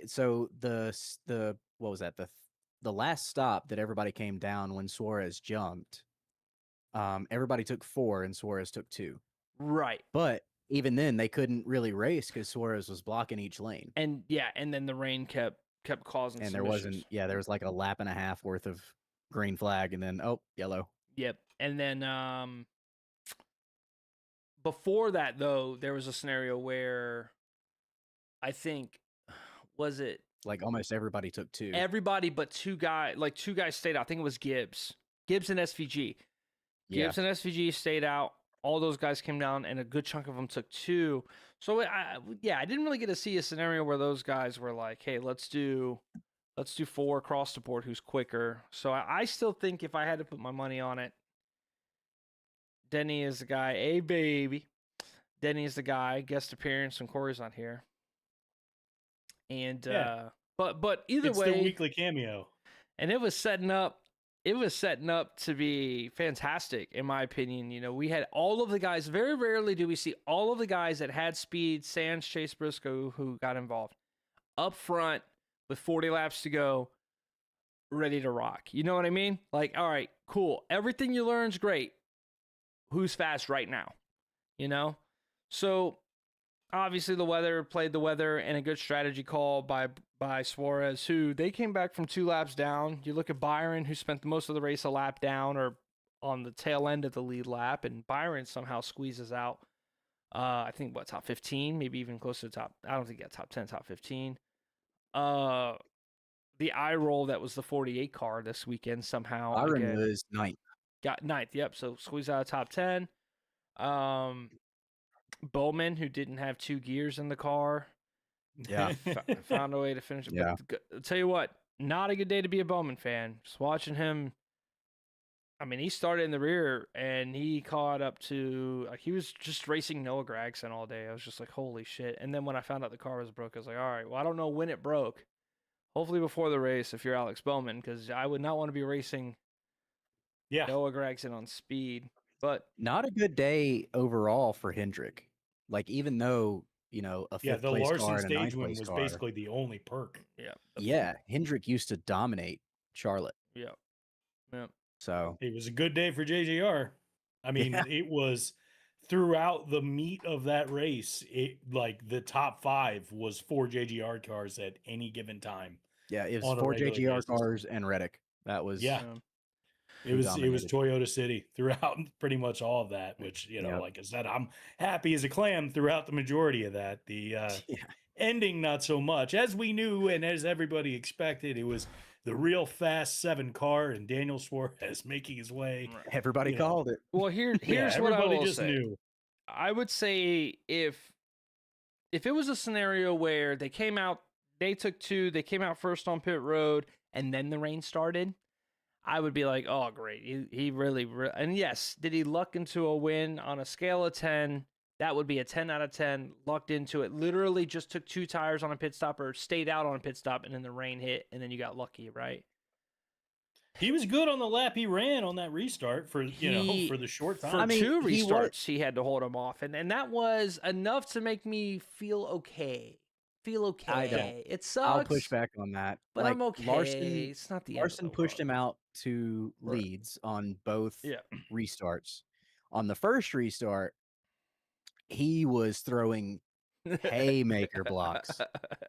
So the what was that, the last stop that everybody came down when Suarez jumped, everybody took 4 and Suarez took 2. Right. But even then, they couldn't really race because Suarez was blocking each lane. And then the rain kept causing and some there issues. there was like a lap and a half worth of green flag, and then yellow. Yep. And then before that though, there was a scenario where I think was it like almost everybody took 2. Everybody but two guys stayed out. I think it was Gibbs and SVG. Gibbs and SVG stayed out. All those guys came down, and a good chunk of them took 2. So I didn't really get to see a scenario where those guys were like, "Hey, let's do 4 across the board. Who's quicker?" So I still think if I had to put my money on it, Denny is the guy. Hey, baby, Denny is the guy. Guest appearance when Corey's not here. And but either it's way, the weekly cameo, and it was setting up. It was setting up to be fantastic, in my opinion. You know, we had all of the guys. Very rarely do we see all of the guys that had speed, sans Chase Briscoe, who got involved, up front with 40 laps to go, ready to rock. You know what I mean? Like, all right, cool. Everything you learn's great. Who's fast right now? You know? So, obviously, the weather played the weather, and a good strategy call by Suarez, who they came back from 2 laps down. You look at Byron, who spent most of the race a lap down or on the tail end of the lead lap, and Byron somehow squeezes out, I think, top 15, maybe even close to the top. I don't think he got top 10, top 15. The eye roll that was the 48 car this weekend somehow. Byron was 9th. Got 9th, yep. So squeeze out of top 10. Bowman, who didn't have 2 gears in the car. Yeah. Found a way to finish it. Yeah. But I'll tell you what, not a good day to be a Bowman fan. Just watching him. I mean, he started in the rear and he caught up to, he was just racing Noah Gragson all day. I was just like, holy shit. And then when I found out the car was broke, I was like, all right, well, I don't know when it broke. Hopefully before the race if you're Alex Bowman, because I would not want to be racing Noah Gragson on speed. But not a good day overall for Hendrick. Like, even though, you know, a 5th place Larson car and a stage 9th win place was car, basically the only perk. Yeah. Hendrick used to dominate Charlotte. Yeah. So it was a good day for JGR. I mean, it was throughout the meat of that race. It like the top 5 was 4 JGR cars at any given time. Yeah, it was 4 JGR cars and Reddick. That was It was Toyota City throughout pretty much all of that, which, you know, like I said, I'm happy as a clam throughout the majority of that. The ending, not so much. As we knew and as everybody expected, it was the real fast 7 car and Daniel Suarez making his way. Everybody called it. Well, here's what I will say. Knew. I would say if it was a scenario where they came out, they took 2, they came out first on pit road, and then the rain started, I would be like, oh, great. He really, and yes, did he luck into a win on a scale of 10? That would be a 10 out of 10, lucked into it. Literally just took 2 tires on a pit stop or stayed out on a pit stop, and then the rain hit, and then you got lucky, right? He was good on the lap he ran on that restart for the short time. For 2 restarts, he had to hold him off, and that was enough to make me feel okay. I don't. It sucks. I'll push back on that. But like, I'm okay. It's not the Larson pushed him out to leads on both restarts. On the first restart, he was throwing haymaker blocks.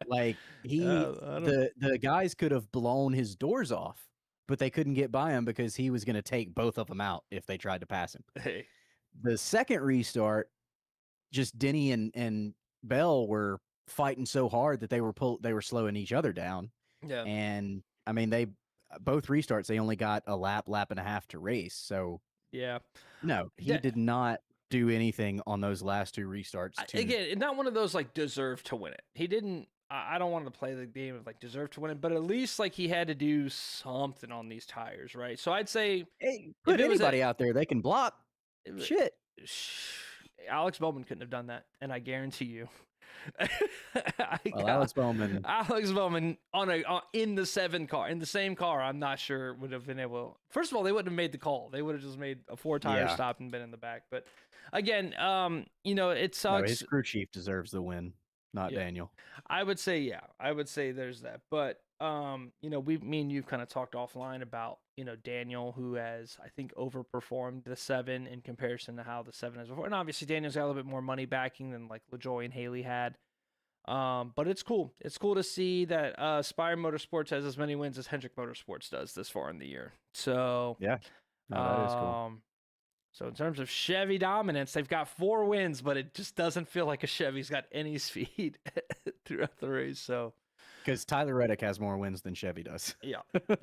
Like the guys could have blown his doors off, but they couldn't get by him because he was going to take both of them out if they tried to pass him. The second restart, just Denny and Bell were fighting so hard that they were slowing each other down. Yeah. And I mean, both restarts, they only got a lap and a half to race. So Yeah. No, he That- did not do anything on those last two restarts. Again, not one of those like deserve to win it. He didn't. I don't want to play the game of like deserve to win it, but at least like he had to do something on these tires, right? So I'd say hey, put it was anybody out there, they can block. Shit. Alex Bowman couldn't have done that, and I guarantee you. Alex Bowman. Alex Bowman in the same car. I'm not sure would have been able. First of all, they wouldn't have made the call. They would have just made a 4-tire stop and been in the back. But again, it sucks. No, his crew chief deserves the win, not Daniel. I would say there's that. But me and you've kind of talked offline about Daniel, who has I think overperformed the 7 in comparison to how the 7 has before. And obviously Daniel's got a little bit more money backing than like LaJoy and Haley had. But it's cool. It's cool to see that Spire Motorsports has as many wins as Hendrick Motorsports does this far in the year. So yeah, no, that is cool. So in terms of Chevy dominance, they've got 4 wins, but it just doesn't feel like a Chevy's got any speed throughout the race. So because Tyler Reddick has more wins than Chevy does. Yeah. No.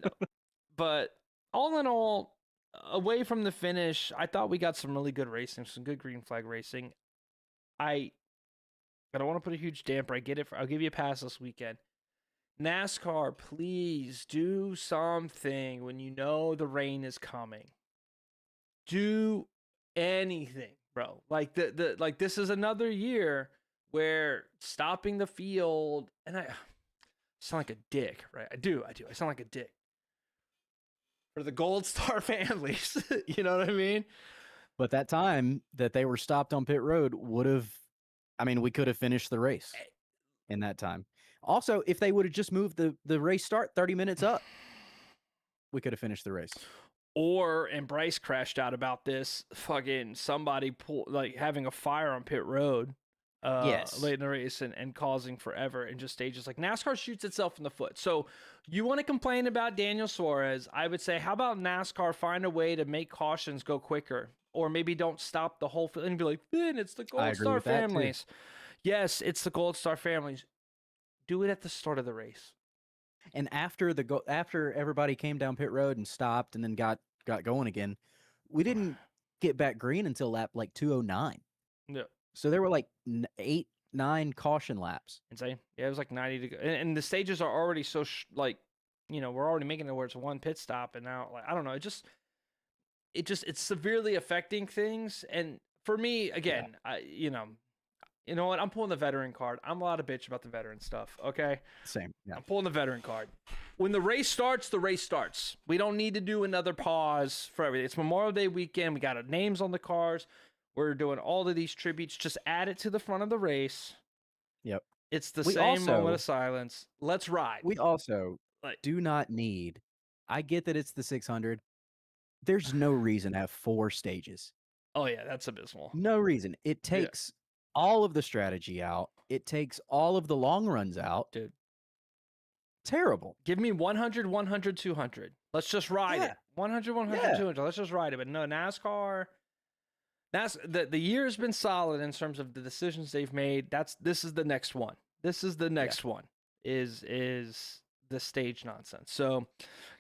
But all in all, away from the finish, I thought we got some really good racing, some good green flag racing. I don't want to put a huge damper. I get it. I'll give you a pass this weekend. NASCAR, please do something when you know the rain is coming. Do anything, bro. Like like this is another year where stopping the field, and I sound like a dick, right? I do. I sound like a dick. For the Gold Star families, you know what I mean? But that time that they were stopped on pit road we could have finished the race in that time. Also, if they would have just moved the race start 30 minutes up, we could have finished the race. And Bryce crashed out about this, fucking somebody having a fire on pit road late in the race and causing forever and just stages. Like NASCAR shoots itself in the foot. So you want to complain about Daniel Suarez, I would say, how about NASCAR find a way to make cautions go quicker? Or maybe don't stop the whole field and be like, Ben, it's the Gold Star families. Yes, it's the Gold Star families. Do it at the start of the race. And after everybody came down pit road and stopped and then got going again, we didn't get back green until lap like 209. No. So there were like 8-9 caution laps. Insane. Yeah, it was like 90 to go. And the stages are already so we're already making it where it's one pit stop, and now I don't know, it's severely affecting things. And for me, again, you know what? I'm pulling the veteran card. I'm allowed to bitch about the veteran stuff, okay? Same. Yeah. I'm pulling the veteran card. When the race starts, the race starts. We don't need to do another pause for everything. It's Memorial Day weekend. We got our names on the cars. We're doing all of these tributes. Just add it to the front of the race. Yep. It's the same moment of silence. Let's ride. We also do not need. I get that it's the 600. There's no reason to have 4 stages. Oh, yeah, that's abysmal. No reason. It takes all of the strategy out. It takes all of the long runs out. Dude. Terrible. Give me 100, 100, 200. Let's just ride it. 100, 100, 200. Let's just ride it. But no, NASCAR. The year has been solid in terms of the decisions they've made. This is the next one. This is the next one. Is the stage nonsense. So,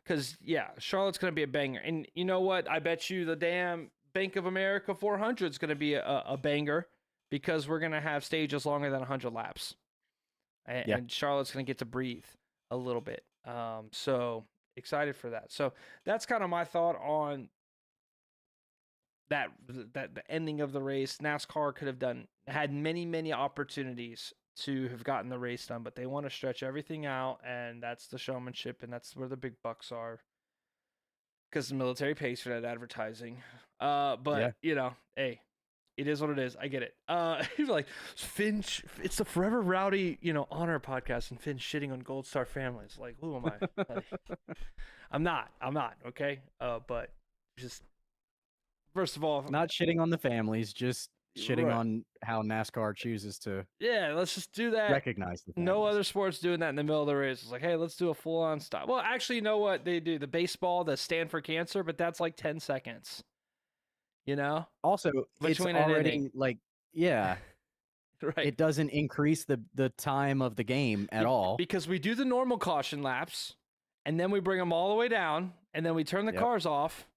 because Charlotte's gonna be a banger, and you know what? I bet you the damn Bank of America 400 is gonna be a banger because we're gonna have stages longer than 100 laps, and Charlotte's gonna get to breathe a little bit. So excited for that. So that's kind of my thought on that the ending of the race. NASCAR could have had many opportunities to have gotten the race done, but they want to stretch everything out, and that's the showmanship, and that's where the big bucks are, because the military pays for that advertising. But hey, it is what it is. I get it. You're like, Finn, it's the Forever Rowdy, honor podcast, and Finn shitting on Gold Star families. Like, who am I? I'm not. Okay. But just first of all, not shitting on the families, just shitting on how NASCAR chooses to. Yeah, let's just do that. Recognize the families. No other sports doing that in the middle of the race. It's like, hey, let's do a full-on stop. Well, actually, you know what they do? The baseball, the Stand for Cancer, but that's like 10 seconds. Also, it's already like, right. It doesn't increase the time of the game at all. Because we do the normal caution laps, and then we bring them all the way down, and then we turn the cars off,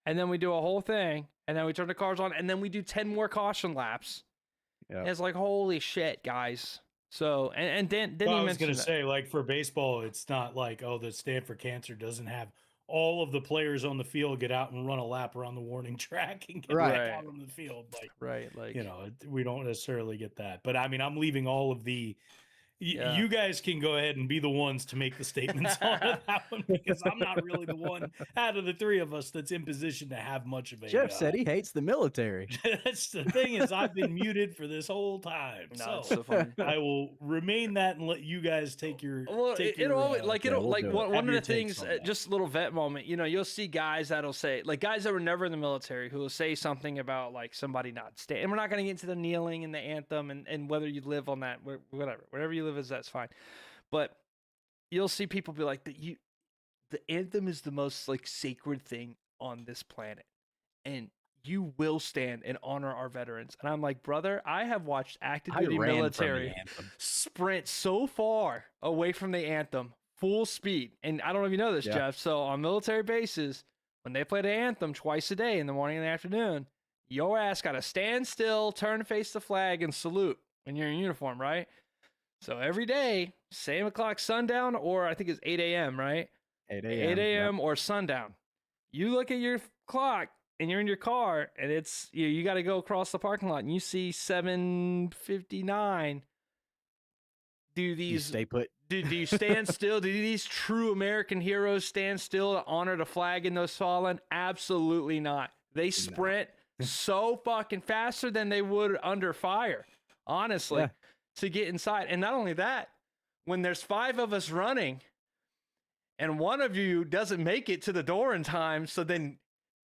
and then we do a whole thing, and then we turn the cars on, and then we do 10 more caution laps. Yeah. And it's like, holy shit, guys. So, and then Well, he I was going mentioned to that. say, like, for baseball, it's not like, oh, the Stand for Cancer doesn't have all of the players on the field get out and run a lap around the warning track and get Right. back out on the field. Like, Right, like, you know, we don't necessarily get that. But I mean, I'm leaving all of the. Yeah. You guys can go ahead and be the ones to make the statements on that one, because I'm not really the one out of the three of us that's in position to have much of a. Jeff said he hates the military. That's the thing, is I've been muted for this whole time. No, it's so so funny. I will remain that and let you guys take your. Well, take it'll your, always, like, yeah, it'll we'll like do it. one Have of your the takes things, on that. just a little vet moment. You know, you'll see guys that'll say, like, guys that were never in the military who will say something about like somebody not staying. And we're not going to get into the kneeling and the anthem and whether you live on that, whatever, wherever you live is, that's fine. But you'll see people be like, the anthem is the most like sacred thing on this planet, and you will stand and honor our veterans. And I'm like, brother, I have watched active duty ran from the military anthem. sprint so far away from the anthem, full speed. And I don't know if you know this, Yeah. Jeff. So on military bases, when they play the anthem twice a day in the morning and the afternoon, your ass got to stand still, turn to face the flag, and salute when you're in uniform, right? So every day, same o'clock sundown, or I think it's 8 a.m., right? 8 8 a.m. or sundown. You look at your clock and you're in your car, and it's you got to go across the parking lot, and you see 7:59. Do these You stay put. do you stand still? Do these true American heroes stand still to honor the flag in those fallen? Absolutely not. They sprint so fucking faster than they would under fire, honestly, Yeah. to get inside. And not only that, when there's 5 of us running and one of you doesn't make it to the door in time, so then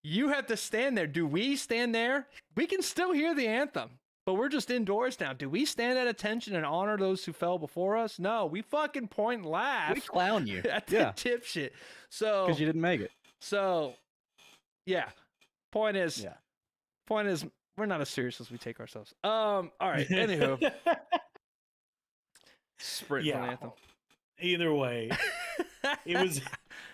you have to stand there. Do we stand there? We can still hear the anthem, but we're just indoors now. Do we stand at attention and honor those who fell before us? No, we fucking point and laugh We clown you. at the Yeah. dipshit. So, Because you didn't make it. so, yeah. Point is, Yeah. we're not as serious as we take ourselves. All right. Anywho, sprint from the Yeah. anthem. Either way, it was.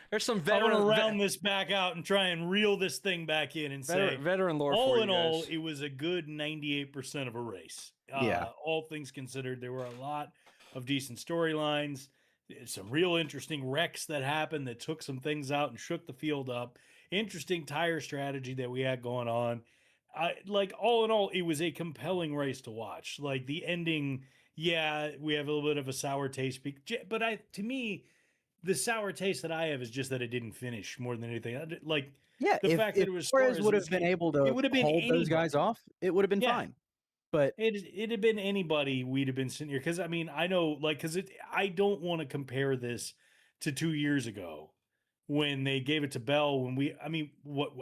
There's some I'm going veteran to round this back out and try and reel this thing back in and say, veteran lore. all for in you all, guys. it was a good 98% of a race. Yeah. All things considered, there were a lot of decent storylines, some real interesting wrecks that happened that took some things out and shook the field up. Interesting tire strategy that we had going on. Like, all in all, it was a compelling race to watch. Like, the ending, yeah, we have a little bit of a sour taste, but to me, the sour taste that I have is just that it didn't finish more than anything. Like, Yeah. the if, fact that it was Suarez Suarez would in have this been game, able to it would have been hold those guys anybody. off, it would have been Yeah. fine. But It had been anybody, we'd have been sitting here. Because I mean, I know, like, I don't want to compare this to 2 years ago when they gave it to Bell.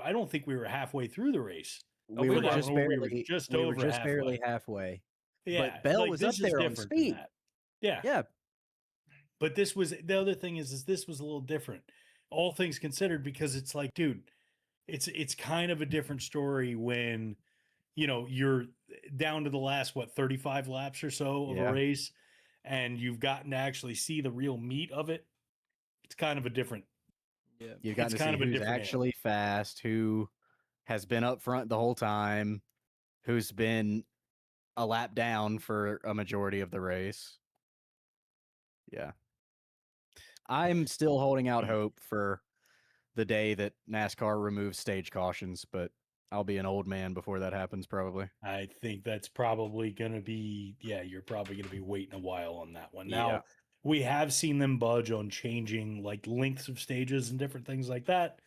I don't think we were halfway through the race. we we were were. just We were barely just we were over just barely halfway. halfway. Yeah, But Bell was up this is there on different than speed. that. Yeah, Yeah. but this was the other thing is this was a little different, all things considered, because it's like, dude, it's kind of a different story when you're down to the last 35 laps or so of Yeah. a race, and you've gotten to actually see the real meat of it. It's kind of a different. Yeah. You've gotten It's to see kind of a who's different animal. actually fast, who has been up front the whole time, who's been a lap down for a majority of the race. Yeah. I'm still holding out hope for the day that NASCAR removes stage cautions, but I'll be an old man before that happens, probably. I think that's probably going to be, you're probably going to be waiting a while on that one. Now, Yeah. we have seen them budge on changing like lengths of stages and different things like that.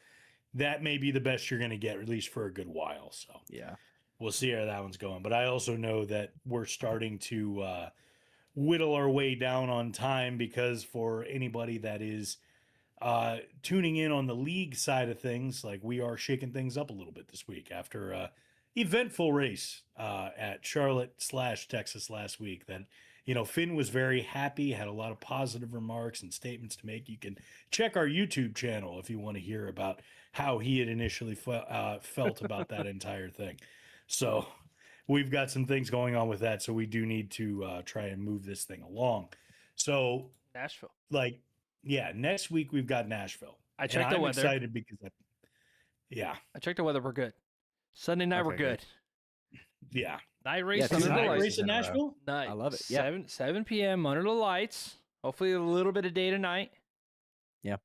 That may be the best you're going to get, at least for a good while. So Yeah. we'll see how that one's going. But I also know that we're starting to whittle our way down on time, because for anybody that is tuning in on the league side of things, like, we are shaking things up a little bit this week after a eventful race at Charlotte/Texas last week. That Finn was very happy, had a lot of positive remarks and statements to make. You can check our YouTube channel if you want to hear about how he had initially felt about that entire thing. So we've got some things going on with that, so we do need to try and move this thing along. So, Nashville. like, next week we've got Nashville. I checked the I'm weather. excited because Yeah. I checked the weather. We're good. Sunday night, we're Okay, good. good. Yeah. Night race two under the Night night lights. race in in a row. Nashville? Night. I love it. Yeah. 7 p.m. under the lights. Hopefully a little bit of day tonight. Yeah.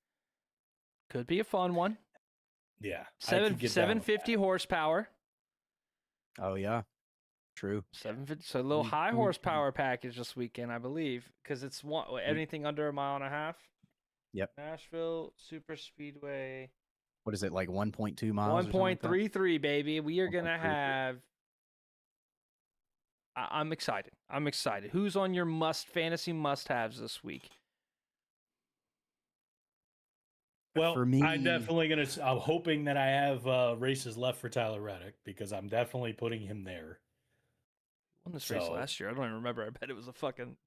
Could be a fun one. Yeah. I could get down with 750 horsepower. Oh yeah. True. 750. So a little We- high we- horsepower package this weekend, I believe, because it's anything under a mile and a half. Yep. Nashville Super Speedway. What is it, like 1.2 miles? 1.33, baby. We are gonna 1.33. have. I'm excited. I'm excited. Who's on your fantasy must-haves this week? Well, For me, I'm definitely I'm hoping that I have races left for Tyler Reddick because I'm definitely putting him there. Won this race So- last year. I don't even remember. I bet it was a fucking.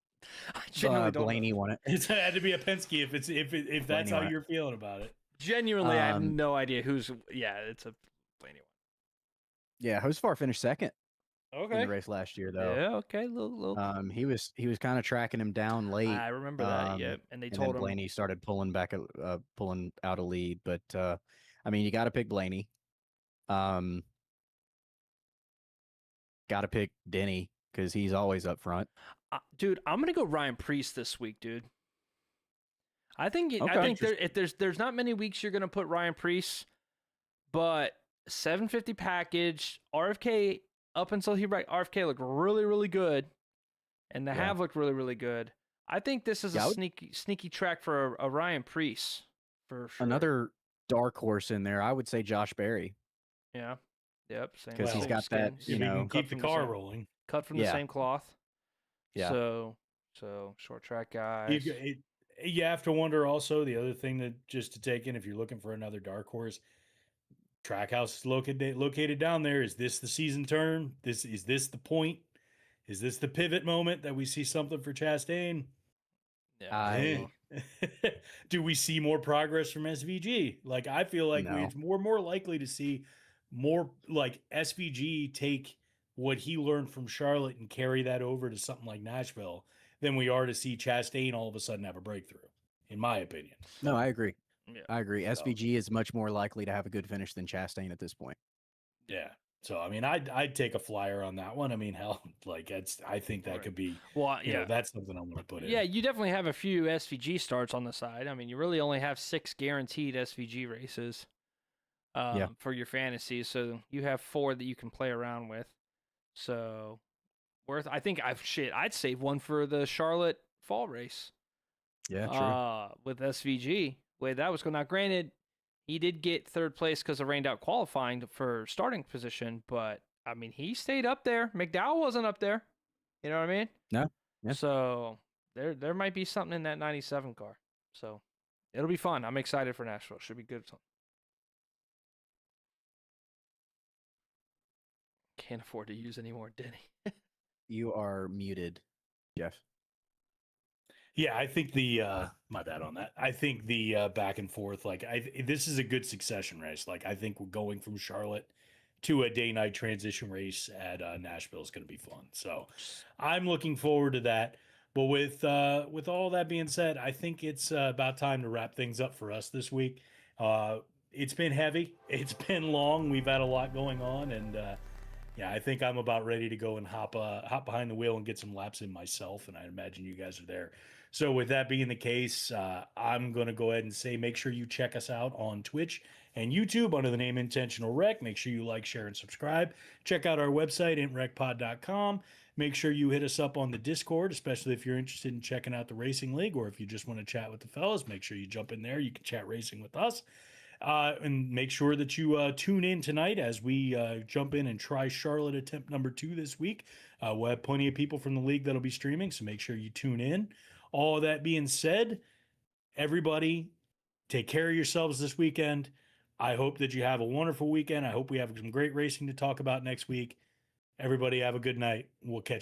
I genuinely don't know. Blaney won it. It had to be a Penske if that's Blaney how won it. you're feeling about it. Genuinely, I have Um, no idea who's. Yeah, it's a Blaney Yeah, Hosfar finished second one. in the race last year, though. Yeah. Okay. Little. He was kind of tracking him down late. I remember that. Yeah. And they and told then him. Blaney started pulling out a lead. But I mean, you got to pick Blaney. Got to pick Denny because he's always up front. Dude, I'm gonna go Ryan Priest this week, dude. I think Okay. there's not many weeks you're gonna put Ryan Priest, but 750 package RFK up until RFK looked really good, and the Yeah. Have looked really good. I think this is Yeah, I a would- sneaky track for a Ryan Priest for sure. Another dark horse in there, I would say Josh Berry. Yeah. Yep. Same. 'Cause he's same got that, skins. you If we know, can keep the from the car same- rolling. cut from the Yeah. same cloth. Yeah. So short track guys. You have to wonder also the other thing that just to take in if you're looking for another dark horse. Trackhouse is located down there. Is this the season turn? Is this the point? Is this the pivot moment that we see something for Chastain? Yeah. Do we see more progress from SVG? Like I feel like No. we're more likely to see more like SVG take what he learned from Charlotte and carry that over to something like Nashville than we are to see Chastain all of a sudden have a breakthrough, in my opinion. No, I agree. Yeah. I agree. So- SVG is much more likely to have a good finish than Chastain at this point. Yeah. So I mean, I'd take a flyer on that one. I mean, hell, like I think that Right. could be, Well, you yeah. know, that's something I'm going to put in. Yeah, you definitely have a few SVG starts on the side. I mean, you really only have 6 guaranteed SVG races for your fantasy. So you have 4 that you can play around with. So I think I'd save one for the Charlotte fall race. Yeah, true. With SVG. Way that was going. Now, granted, he did get third place because of rained out qualifying for starting position, but I mean, he stayed up there. McDowell wasn't up there. You know what I mean? No. Yeah. So there might be something in that 97 car. So it'll be fun. I'm excited for Nashville. Should be good. Can't afford to use any more Denny. You are muted, Jeff. Yeah, I think my bad on that. I think the back and forth, like this is a good succession race. Like I think we're going from Charlotte to a day-night transition race at Nashville is going to be fun. So I'm looking forward to that. But with all that being said, I think it's about time to wrap things up for us this week. It's been heavy. It's been long. We've had a lot going on, and yeah, I think I'm about ready to go and hop behind the wheel and get some laps in myself. And I imagine you guys are there. So with that being the case, I'm going to go ahead and say make sure you check us out on Twitch and YouTube under the name Intentional Rec. Make sure you like, share, and subscribe. Check out our website, intrecpod.com. Make sure you hit us up on the Discord, especially if you're interested in checking out the Racing League, or if you just want to chat with the fellas, make sure you jump in there. You can chat racing with us. And make sure that you tune in tonight as we jump in and try Charlotte attempt number 2 this week. We'll have plenty of people from the league that'll be streaming, so make sure you tune in. All of that being said, everybody, take care of yourselves this weekend. I hope that you have a wonderful weekend. I hope we have some great racing to talk about next week. Everybody have a good night. We'll catch you.